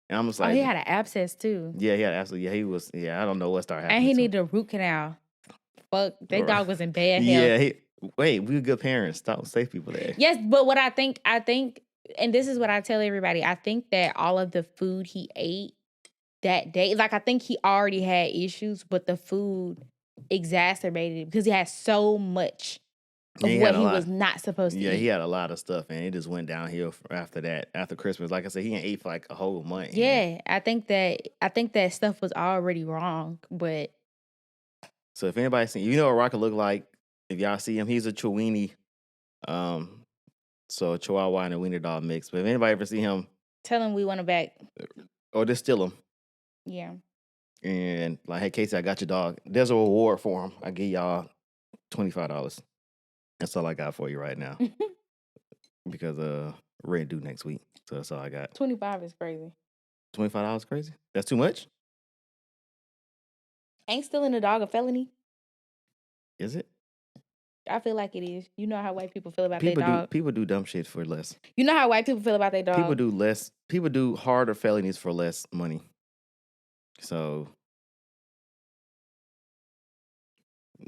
And I'm just like, he had an abscess too. Yeah, he had absolutely. Yeah, he was. Yeah, I don't know what started happening. And he needed a root canal. Fuck, that dog was in bad health. Yeah, we were good parents. Stop safe people there. Yes, but what I think, and this is what I tell everybody. I think that all of the food he ate that day, like I think he already had issues, but the food exacerbated it because he had so much of what he was not supposed to eat. Yeah, he had a lot of stuff, and it just went downhill after that. After Christmas, like I said, he ain't ate for like a whole month. Yeah, I think that stuff was already wrong, but. So if anybody seen, what Rocket look like, if y'all see him, he's a Chiweenie, so a Chihuahua and a Wiener dog mix. But if anybody ever see him, Tell him we want it back. or just steal them. Yeah. And like, hey, Casey, I got your dog. There's a reward for him. I give y'all $25. That's all I got for you right now. Because rent due next week. So that's all I got. 25 is crazy. $25 crazy? That's too much? Ain't stealing a dog a felony? Is it? I feel like it is. You know how white people feel about their dog. People do dumb shit for less. You know how white people feel about their dog. People do harder felonies for less money. So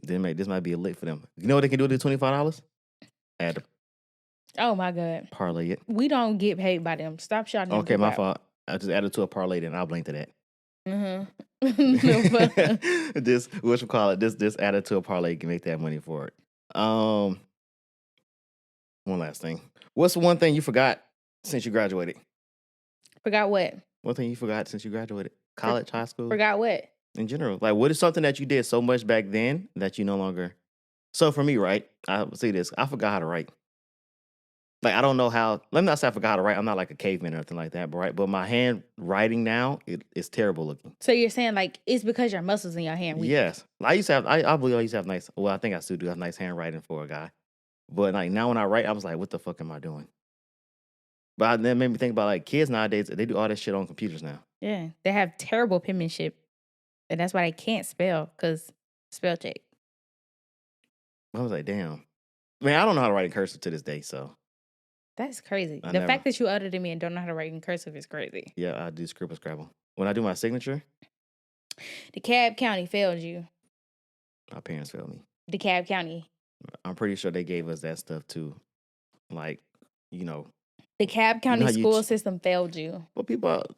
this might be a lick for them. You know what they can do with the $25? Add Oh my God. parlay it. We don't get paid by them. Stop shouting. Okay, my fault. I just added to a parlay, then I'll blink to that. This This added to a parlay, you can make that money for it. One last thing. What's the one thing you forgot since you graduated? Forgot what? One thing you forgot since you graduated? College, high school? Forgot what? In general. Like, what is something that you did so much back then that you no longer... So for me, right, I see this. I forgot how to write. Like, I don't know how... Let me not say I forgot how to write. I'm not like a caveman or anything like that, but right. But my handwriting now, it's terrible looking. So you're saying like it's because your muscles in your hand weak? Yes. I used to have... I believe I used to have nice... Well, I think I still do have nice handwriting for a guy. But like now when I write, I was like, what the fuck am I doing? But that made me think about like kids nowadays, they do all this shit on computers now. Yeah. They have terrible penmanship. And that's why they can't spell, because spell check. I was like, damn. Man, I don't know how to write in cursive to this day, so. That's crazy. I The never- fact that you older than me and don't know how to write in cursive is crazy. Yeah, I do scribble scrabble. When I do my signature, DeKalb County failed you. my parents failed me. DeKalb County. I'm pretty sure they gave us that stuff too. Like, you know. DeKalb County how you school system failed you. But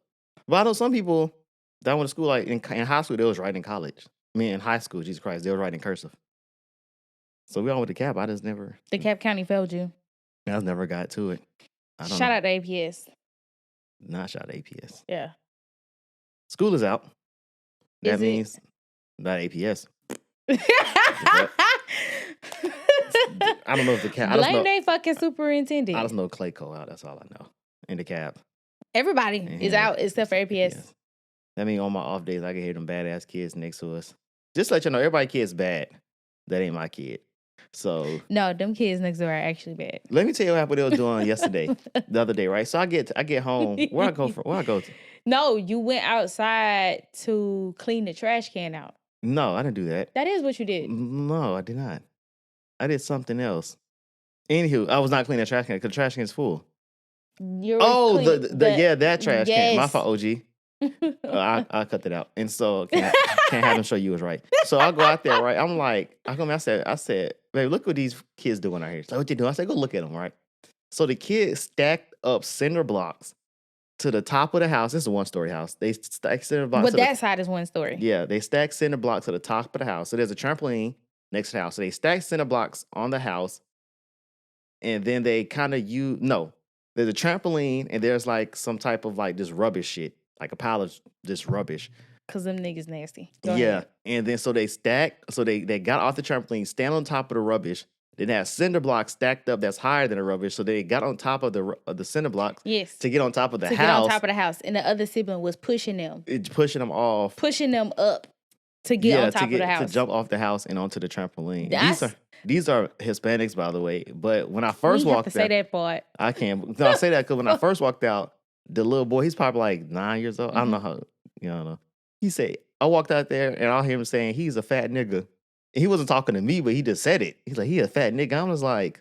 I know some people that went to school, like in high school, they was writing in college. I mean, in high school, Jesus Christ, they were writing cursive. So we all went to DeKalb. I just never. DeKalb County failed you. I just never got to it. Shout out to APS. Not shout out to APS. Yeah. School is out. That Is it? means not APS. I don't know if the cab. Blame they fucking superintendent. I just know Clayco out. That's all I know. In the cab. Everybody is out except for APS. Yes. That means on my off days, I can hear them badass kids next to us. Just to let you know, everybody kid's bad. That ain't my kid. So No, them kids next door are actually bad. let me tell you what they was doing yesterday, the other day, right? So I get home. Where I go to? No, you went outside to clean the trash can out. No, I didn't do that. That is what you did. No, I did not. I did something else. Anywho, I was not cleaning the trash can because the trash can is full. That trash can. My fault, OG. I cut that out. And so can't have them show you was right. So I go out there, right? I'm like, I said, babe, look what these kids doing out here. So what you doing? I said, go look at them, right? So the kids stacked up cinder blocks to the top of the house. This is a one-story house. They stacked cinder blocks. But that side is one story. Yeah, they stacked cinder blocks to the top of the house. So there's a trampoline next to the house. So they stacked cinder blocks on the house. And then they kind of there's a trampoline and there's like some type of like this rubbish shit. Like a pile of this rubbish. Cause them niggas nasty. Go ahead. And then so they got off the trampoline, stand on top of the rubbish. Then they had cinder blocks stacked up that's higher than the rubbish. So they got on top of the cinder blocks. Yes. To get on top of the house. To get on top of the house. And the other sibling was pushing them. Pushing them off. Pushing them up to get on top of the house. To jump off the house and onto the trampoline. These are Hispanics, by the way. But when I first walked out. You have to say that part. I can't. No, I say that because when I first walked out, the little boy, he's probably like 9 years old. I don't know how, you know. He said, I walked out there and I hear him saying, he's a fat nigga. And he wasn't talking to me, but he just said it. He's like, he a fat nigga. I was like,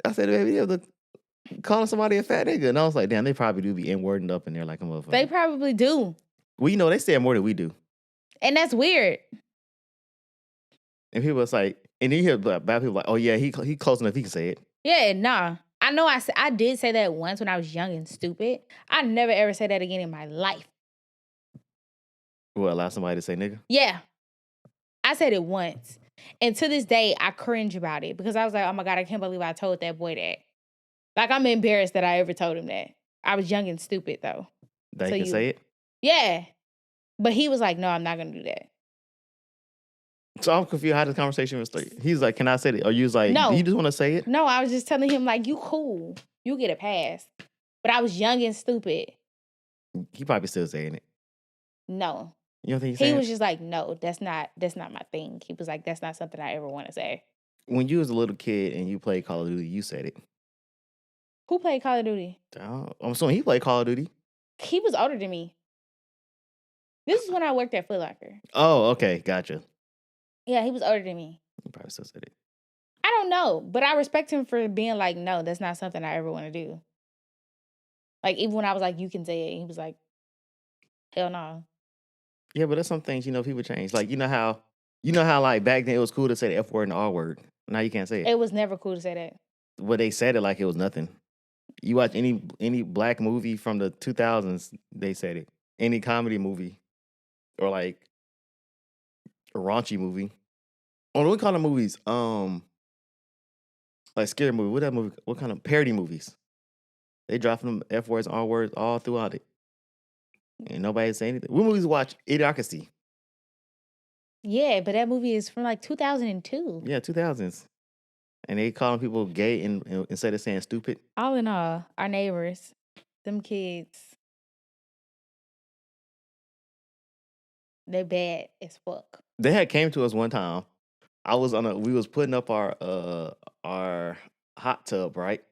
I said, baby, you have to calling somebody a fat nigga. And I was like, damn, they probably do be N-wording up in there like a motherfucker. They probably do. Well, you know, they say it more than we do. And that's weird. And people was like, and you hear bad people like, oh yeah, he close enough, he can say it. Yeah, nah. I know I did say that once when I was young and stupid. I never ever said that again in my life. Well, allow somebody to say nigga? Yeah. I said it once. And to this day, I cringe about it because I was like, oh my God, I can't believe I told that boy that. Like, I'm embarrassed that I ever told him that. I was young and stupid, though. That he can say it? Yeah. But he was like, no, I'm not going to do that. So I'm confused how the conversation was started. He's like, can I say it? Or you was like, no. Do you just want to say it? No, I was just telling him, like, you cool. You get a pass. But I was young and stupid. He probably still saying it. No. You don't think he's He saying was it? just like, no, that's not my thing. He was like, that's not something I ever want to say. When you was a little kid and you played Call of Duty, you said it. Who played Call of Duty? I'm assuming he played Call of Duty. He was older than me. This is when I worked at Foot Locker. Oh, okay, gotcha. Yeah, he was older than me. He probably still said it. I don't know, but I respect him for being like, no, that's not something I ever want to do. Like, even when I was like, you can say it, he was like, hell no. Yeah, but there's some things, people change. Like, you know how like back then it was cool to say the F word and the R word. Now you can't say it. It was never cool to say that. Well, they said it like it was nothing. You watch any black movie from the 2000s, they said it. Any comedy movie or like a raunchy movie. Or what kind of movies? Like scary movie. What that movie? What kind of parody movies? They dropping them F words, R words all throughout it. And nobody say anything. What movies watch? Idiocracy. Yeah, but that movie is from like 2002. Yeah, 2000s. And they calling people gay and instead of saying stupid. All in all, our neighbors, them kids, they bad as fuck. They had came to us one time. We was putting up our hot tub, right?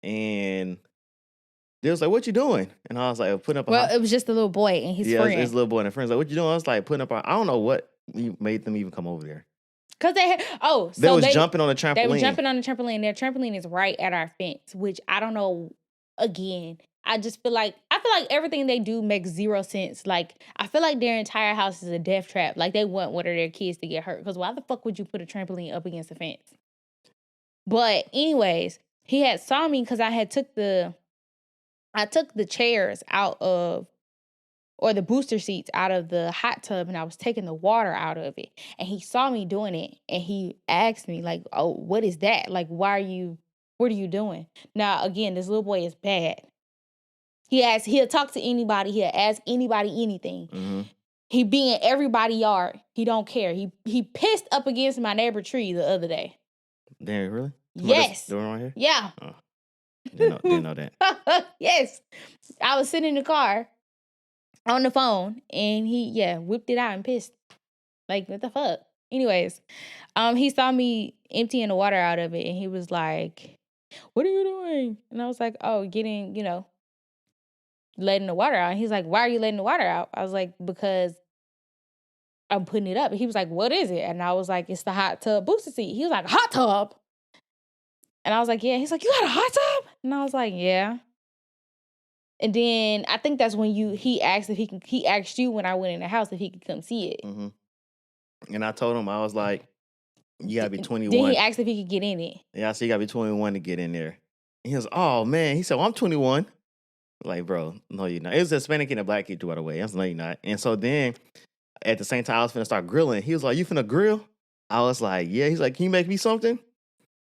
And they was like, "What you doing?" And I was like, "Putting up." It was just a little boy and his friend. Yeah, his little boy and friends. Like, "What you doing?" I was like, "Putting up our." I don't know what made them even come over there. Cause they was jumping on the trampoline. They were jumping on the trampoline. Their trampoline is right at our fence, which I don't know. Again, I feel like everything they do makes zero sense. Like, I feel like their entire house is a death trap. Like, they want one of their kids to get hurt. Because why the fuck would you put a trampoline up against a fence? But anyways, he had saw me because I took the chairs out of, or the booster seats out of the hot tub, and I was taking the water out of it. And he saw me doing it, and he asked me, like, oh, what is that? Like, what are you doing? Now, again, this little boy is bad. He'll talk to anybody, he'll ask anybody anything. Mm-hmm. He be in everybody's yard. He don't care. He pissed up against my neighbor tree the other day. Damn, really? Yes. Doing right here? Yeah. Oh. Didn't know that. Yes. I was sitting in the car on the phone, and he whipped it out and pissed. Like, what the fuck? Anyways, he saw me emptying the water out of it, and he was like, "What are you doing?" And I was like, "Oh, getting, letting the water out." And he's like, "Why are you letting the water out?" I was like, "Because I'm putting it up." And he was like, "What is it?" And I was like, "It's the hot tub booster seat." He was like, "Hot tub?" And I was like, "Yeah." He's like, "You got a hot tub?" And I was like, "Yeah." And then I think that's when he asked you when I went in the house if he could come see it. Mm-hmm. And I told him, I was like, "You gotta be 21. Then he asked if he could get in it. Yeah, I said, "You gotta be 21 to get in there." And he was, "Oh man." He said, "Well, I'm 21. Like, bro, no, you're not. It was a Hispanic and a black kid, by the way. I was, "No, you're not." And so then at the same time, I was finna start grilling. He was like, "You finna grill?" I was like, "Yeah." He's like, "Can you make me something?"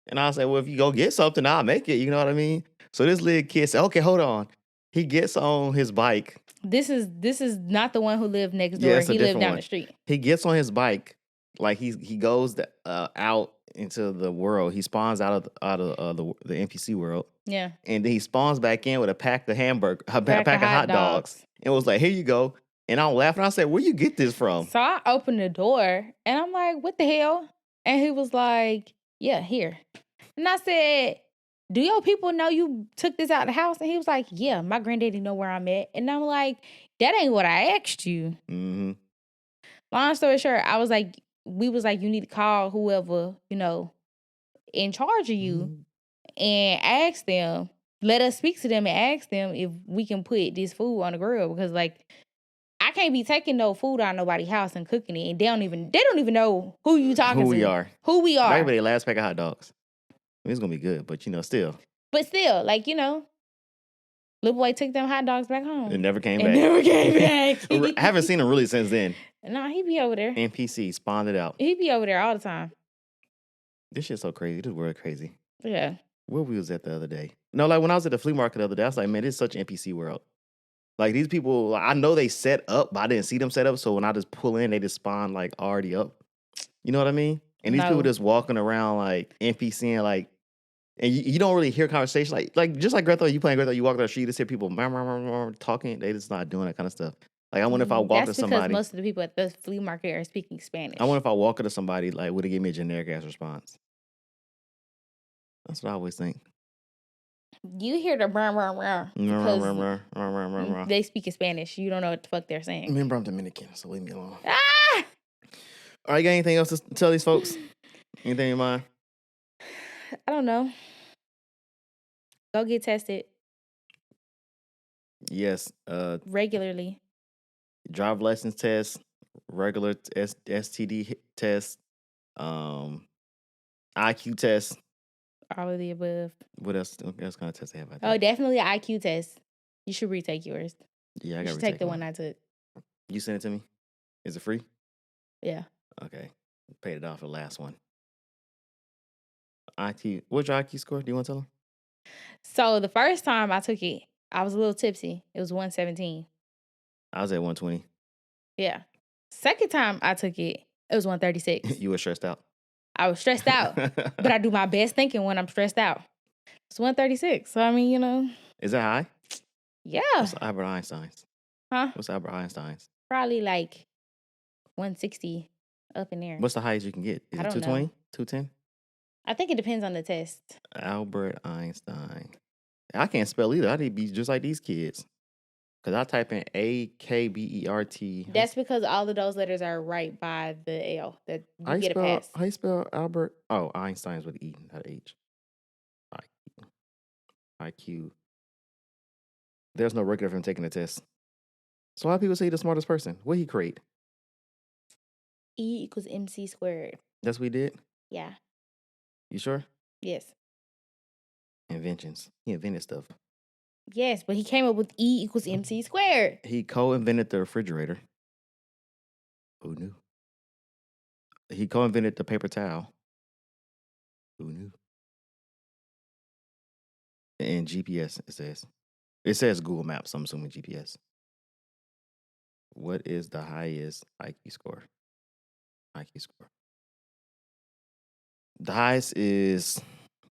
And I was like, "Well, if you go get something, I'll make it." You know what I mean? So this little kid said, "Okay, hold on." He gets on his bike. This is not the one who lived next door. Yeah, he lived down the street. He gets on his bike, like he goes out into the world. He spawns out of the NPC world. Yeah. And then he spawns back in with a pack of hot dogs. And was like, "Here you go." And I'm laughing. I said, "Where you get this from?" So I opened the door, and I'm like, "What the hell?" And he was like, "Yeah, here." And I said, "Do your people know you took this out of the house?" And he was like, "Yeah, my granddaddy know where I'm at." And I'm like, "That ain't what I asked you." Mm-hmm. Long story short, we was like, "You need to call whoever, in charge of you and ask them, let us speak to them and ask them if we can put this food on the grill, because like, I can't be taking no food out of nobody's house and cooking it, and they don't even know who you talking to. Who we are. Everybody last pack of hot dogs. I mean, it's gonna be good, but still. But still, like, little boy took them hot dogs back home. It never came back. I haven't seen him really since then. No, he be over there. NPC spawned it out. He be over there all the time. This shit's so crazy. This world crazy. Yeah. Where we was at the other day? No, like when I was at the flea market the other day, I was like, man, this is such an NPC world. Like these people, I know they set up, but I didn't see them set up. So when I just pull in, they just spawn like already up. You know what I mean? And these people just walking around like NPCing, like And you don't really hear conversation like just like Grand Theft Auto, you playing Grand Theft Auto, you walk down the street, you just hear people talking. They just not doing that kind of stuff. Like I wonder if I walk to That's because somebody. most of the people at the flea market are speaking Spanish. I wonder if I walk into somebody, like, would it give me a generic ass response? That's what I always think. You hear the because they speak in Spanish. You don't know what the fuck they're saying. Remember, I'm Dominican, so leave me alone. Ah! All right, you got anything else to tell these folks? Anything in mind? I don't know. Go get tested Yes. regularly. Driver license test, regular STD test, IQ test. All of the above. What else? What else kind of test they have? Oh, definitely an IQ test. You should retake yours. Yeah, I got to take the one I took. You sent it to me? Is it free? Yeah. Okay. Paid it off for the last one. IQ. What's your IQ score? Do you want to tell them? So the first time I took it, I was a little tipsy. It was 117. I was at 120. Yeah. Second time I took it, it was 136. You were stressed out? I was stressed out, but I do my best thinking when I'm stressed out. It's 136. So, I mean, you know. Is that high? Yeah. What's Albert Einstein's? Huh? What's Albert Einstein's? Probably like 160 up in there. What's the highest you can get? Is it 220? 210? I think it depends on the test. Albert Einstein. I can't spell either. I need to be just like these kids. Because I type in AKBERT. That's because all of those letters are right by the L. That you get a pass. How you spell Albert? Oh, Einstein's with E, not H. IQ. There's no record of him taking the test. So why people say he's the smartest person? What did he create? E equals MC squared. That's what he did? Yeah. You sure? Yes. Inventions. He invented stuff. Yes, but he came up with E equals MC squared. He co-invented the refrigerator. Who knew? He co-invented the paper towel. Who knew? And GPS, it says. It says Google Maps, so I'm assuming GPS. What is the highest IQ score? IQ score. The highest is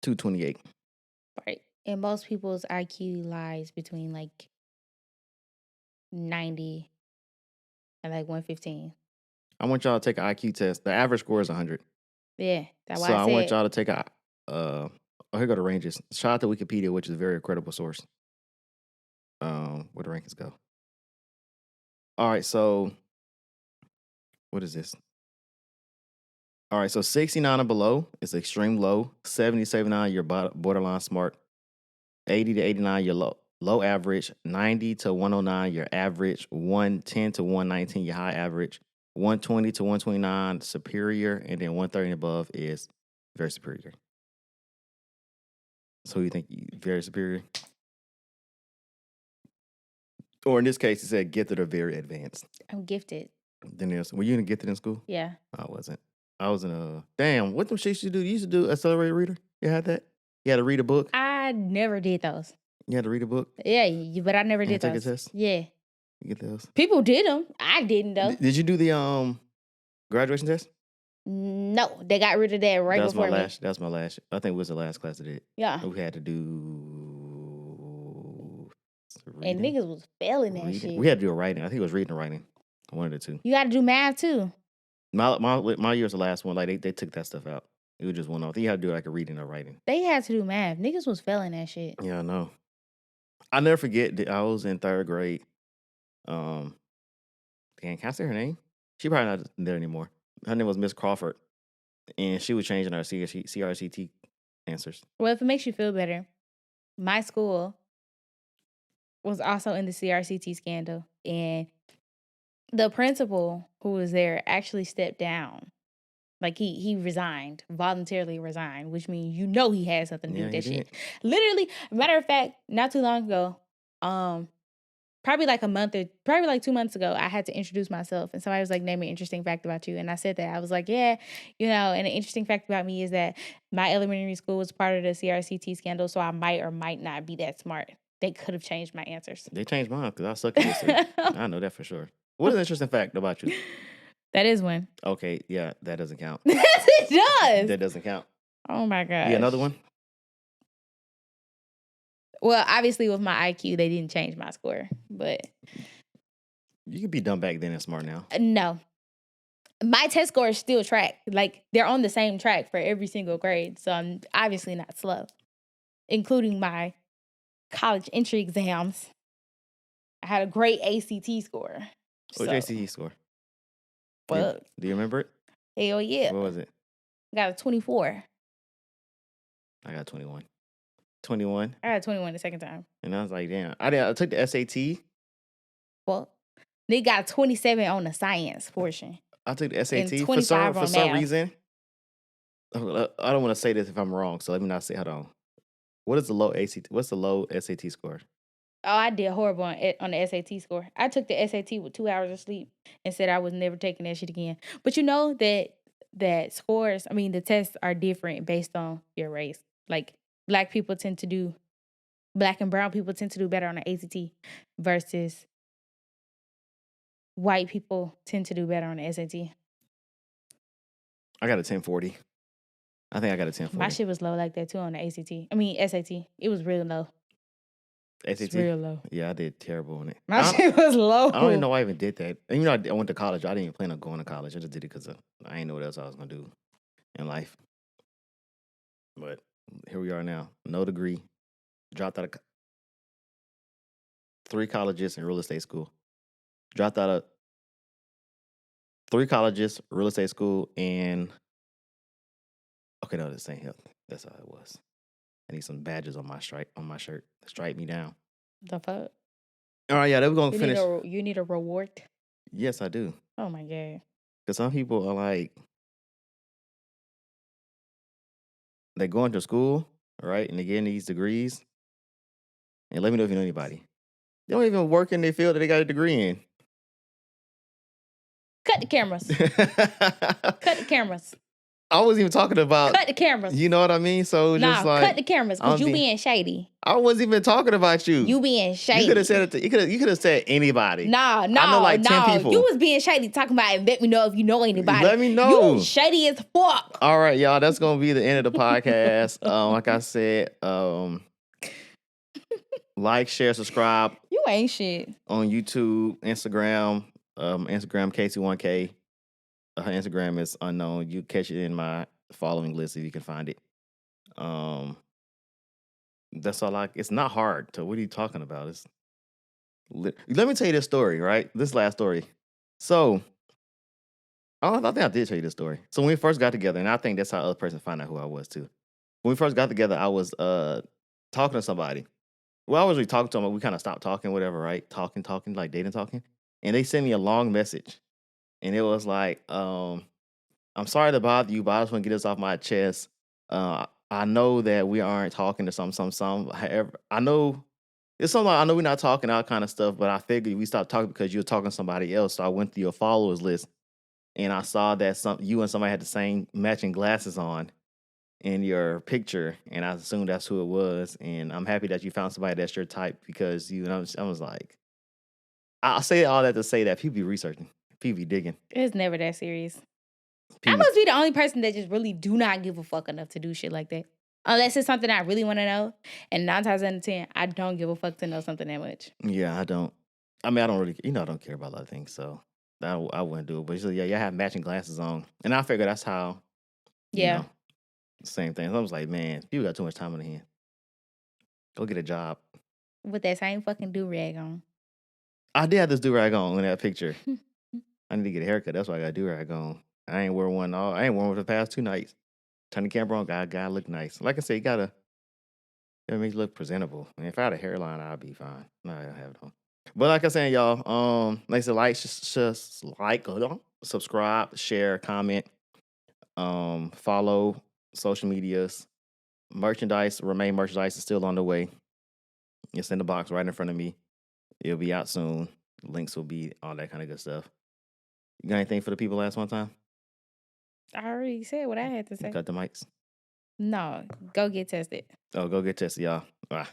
228. Right. And most people's IQ lies between like 90 and like 115. I want y'all to take an IQ test. The average score is 100. Yeah, that's why So I I said. want y'all to take a, here go the ranges. Shout out to Wikipedia, which is a very credible source. Where the rankings go. All right, so what is this? All right, so 69 and below is extreme low. 70 to 79, you're borderline smart. 80 to 89, you're low average. 90 to 109, you're average. 110 to 119, you're high average. 120 to 129, superior. And then 130 and above is very superior. So you think very superior? Or in this case, it said gifted or very advanced. I'm gifted. Then were you gifted in school? Yeah. I wasn't. I was in a, damn, what them shit you do? You used to do accelerated reader? You had that? You had to read a book? I never did those. You had to read a book? Yeah, but I never did take those. a test? Yeah. You get those? People did them. I didn't though. Did you do the graduation test? No, they got rid of that right before me. That's my last. I think it was the last class I did. Yeah. We had to do reading. And niggas was failing that shit. We had to do a writing. I think it was reading or writing. One of the two. You got to do math too. My year was the last one. Like they took that stuff out. It was just one off. You had to do like a reading or writing. They had to do math. Niggas was failing that shit. Yeah, I know. I'll never forget that I was in third grade. Can I say her name? She probably not there anymore. Her name was Miss Crawford. And she was changing our CRCT answers. Well, if it makes you feel better, my school was also in the CRCT scandal. And the principal who was there actually stepped down. Like he resigned, voluntarily resigned, which means you know he had something to do with that shit. Literally, matter of fact, not too long ago, probably like 2 months ago, I had to introduce myself. And somebody was like, name an interesting fact about you. And I said that. I was like, yeah, and an interesting fact about me is that my elementary school was part of the CRCT scandal, so I might or might not be that smart. They could have changed my answers. They changed mine because I suck at this. I know that for sure. What is an interesting fact about you? That is one. Okay, yeah, that doesn't count. Yes, it does. That doesn't count. Oh my God. Yeah, another one? Well, obviously with my IQ, they didn't change my score, but You could be dumb back then and smart now. No. My test score is still track. Like, they're on the same track for every single grade. So I'm obviously not slow, including my college entry exams. I had a great ACT score. What's your ACT score? Fuck. Do you remember it? Hell yeah. What was it? I got a 24. I got 21. 21. I got 21 the second time. And I was like, damn. I took the SAT. Fuck. They got 27 on the science portion. I took the SAT and for 25 some on math. reason. I don't want to say this if I'm wrong, so let me not say. Hold on. What is the low ACT? What's the low SAT score? Oh, I did horrible on the SAT score. I took the SAT with 2 hours of sleep and said I was never taking that shit again. But you know that scores, I mean, the tests are different based on your race. Like, black and brown people tend to do better on the ACT versus white people tend to do better on the SAT. I got a 1040. I think I got a 1040. My shit was low like that too on the SAT. It was real low. SAT? It's real low. Yeah, I did terrible on it. My shit was low. I don't even know why I even did that. Even though I went to college, I didn't even plan on going to college. I just did it because I didn't know what else I was going to do in life. But here we are now. No degree. Dropped out of 3 colleges and real estate school. Dropped out of 3 colleges, real estate school, and... Okay, no, this ain't help. That's how it was. I need some badges on my shirt. Stripe me down. The fuck? All right, yeah, we're going to finish. You need a reward? Yes, I do. Oh, my God. Because some people are like... They're going to school, right? And they're getting these degrees. And let me know if you know anybody. They don't even work in the field that they got a degree in. Cut the cameras. Cut the cameras. I wasn't even talking about... Cut the cameras. You know what I mean? So just like... cut the cameras because you being shady. I wasn't even talking about you. You being shady. You could have said it. You could have said anybody. Nah. I know like 10 people. You was being shady talking about it. Let me know if you know anybody. Let me know. You shady as fuck. All right, y'all. That's going to be the end of the podcast. Like I said, like, share, subscribe. You ain't shit. On YouTube, Instagram, Instagram Casey1K. Her Instagram is unknown. You catch it in my following list if you can find it. That's all it's not hard. So what are you talking about? Let me tell you this story, right? This last story. So, I think I did tell you this story. So when we first got together, and I think that's how the other person found out who I was too. When we first got together, I was talking to somebody. Well, I was really talking to them, but we kind of stopped talking, whatever, right? Talking, like dating, talking. And they sent me a long message. And it was like, I'm sorry to bother you, but I just want to get this off my chest. I know that we aren't talking to some. However, I know it's something I know we're not talking, all kind of stuff, but I figured we stopped talking because you were talking to somebody else. So I went through your followers list and I saw that you and somebody had the same matching glasses on in your picture. And I assumed that's who it was. And I'm happy that you found somebody that's your type because I was like, I'll say all that to say that people be researching. People be digging. It's never that serious. I must be the only person that just really do not give a fuck enough to do shit like that. Unless it's something I really want to know. And 9 times out of 10, I don't give a fuck to know something that much. Yeah, I don't. I mean, I don't really, I don't care about a lot of things. So I wouldn't do it. But yeah, you have matching glasses on. And I figure that's how, same thing. So I was like, man, people got too much time on their hand. Go get a job. With that same fucking do-rag on. I did have this do-rag on in that picture. I need to get a haircut. That's why I got a do-rag on. I ain't worn one for the past 2 nights. Turn the camera on, gotta look nice. Like I said, you gotta make you look presentable. And if I had a hairline, I'd be fine. No, I don't have it on. But like I said, y'all, like I said, subscribe, share, comment, follow social medias. Remain merchandise is still on the way. It's in the box right in front of me. It'll be out soon. Links will be all that kind of good stuff. You got anything for the people last one time? I already said what I had to say. Cut the mics. No, go get tested. Oh, go get tested, y'all. Bye.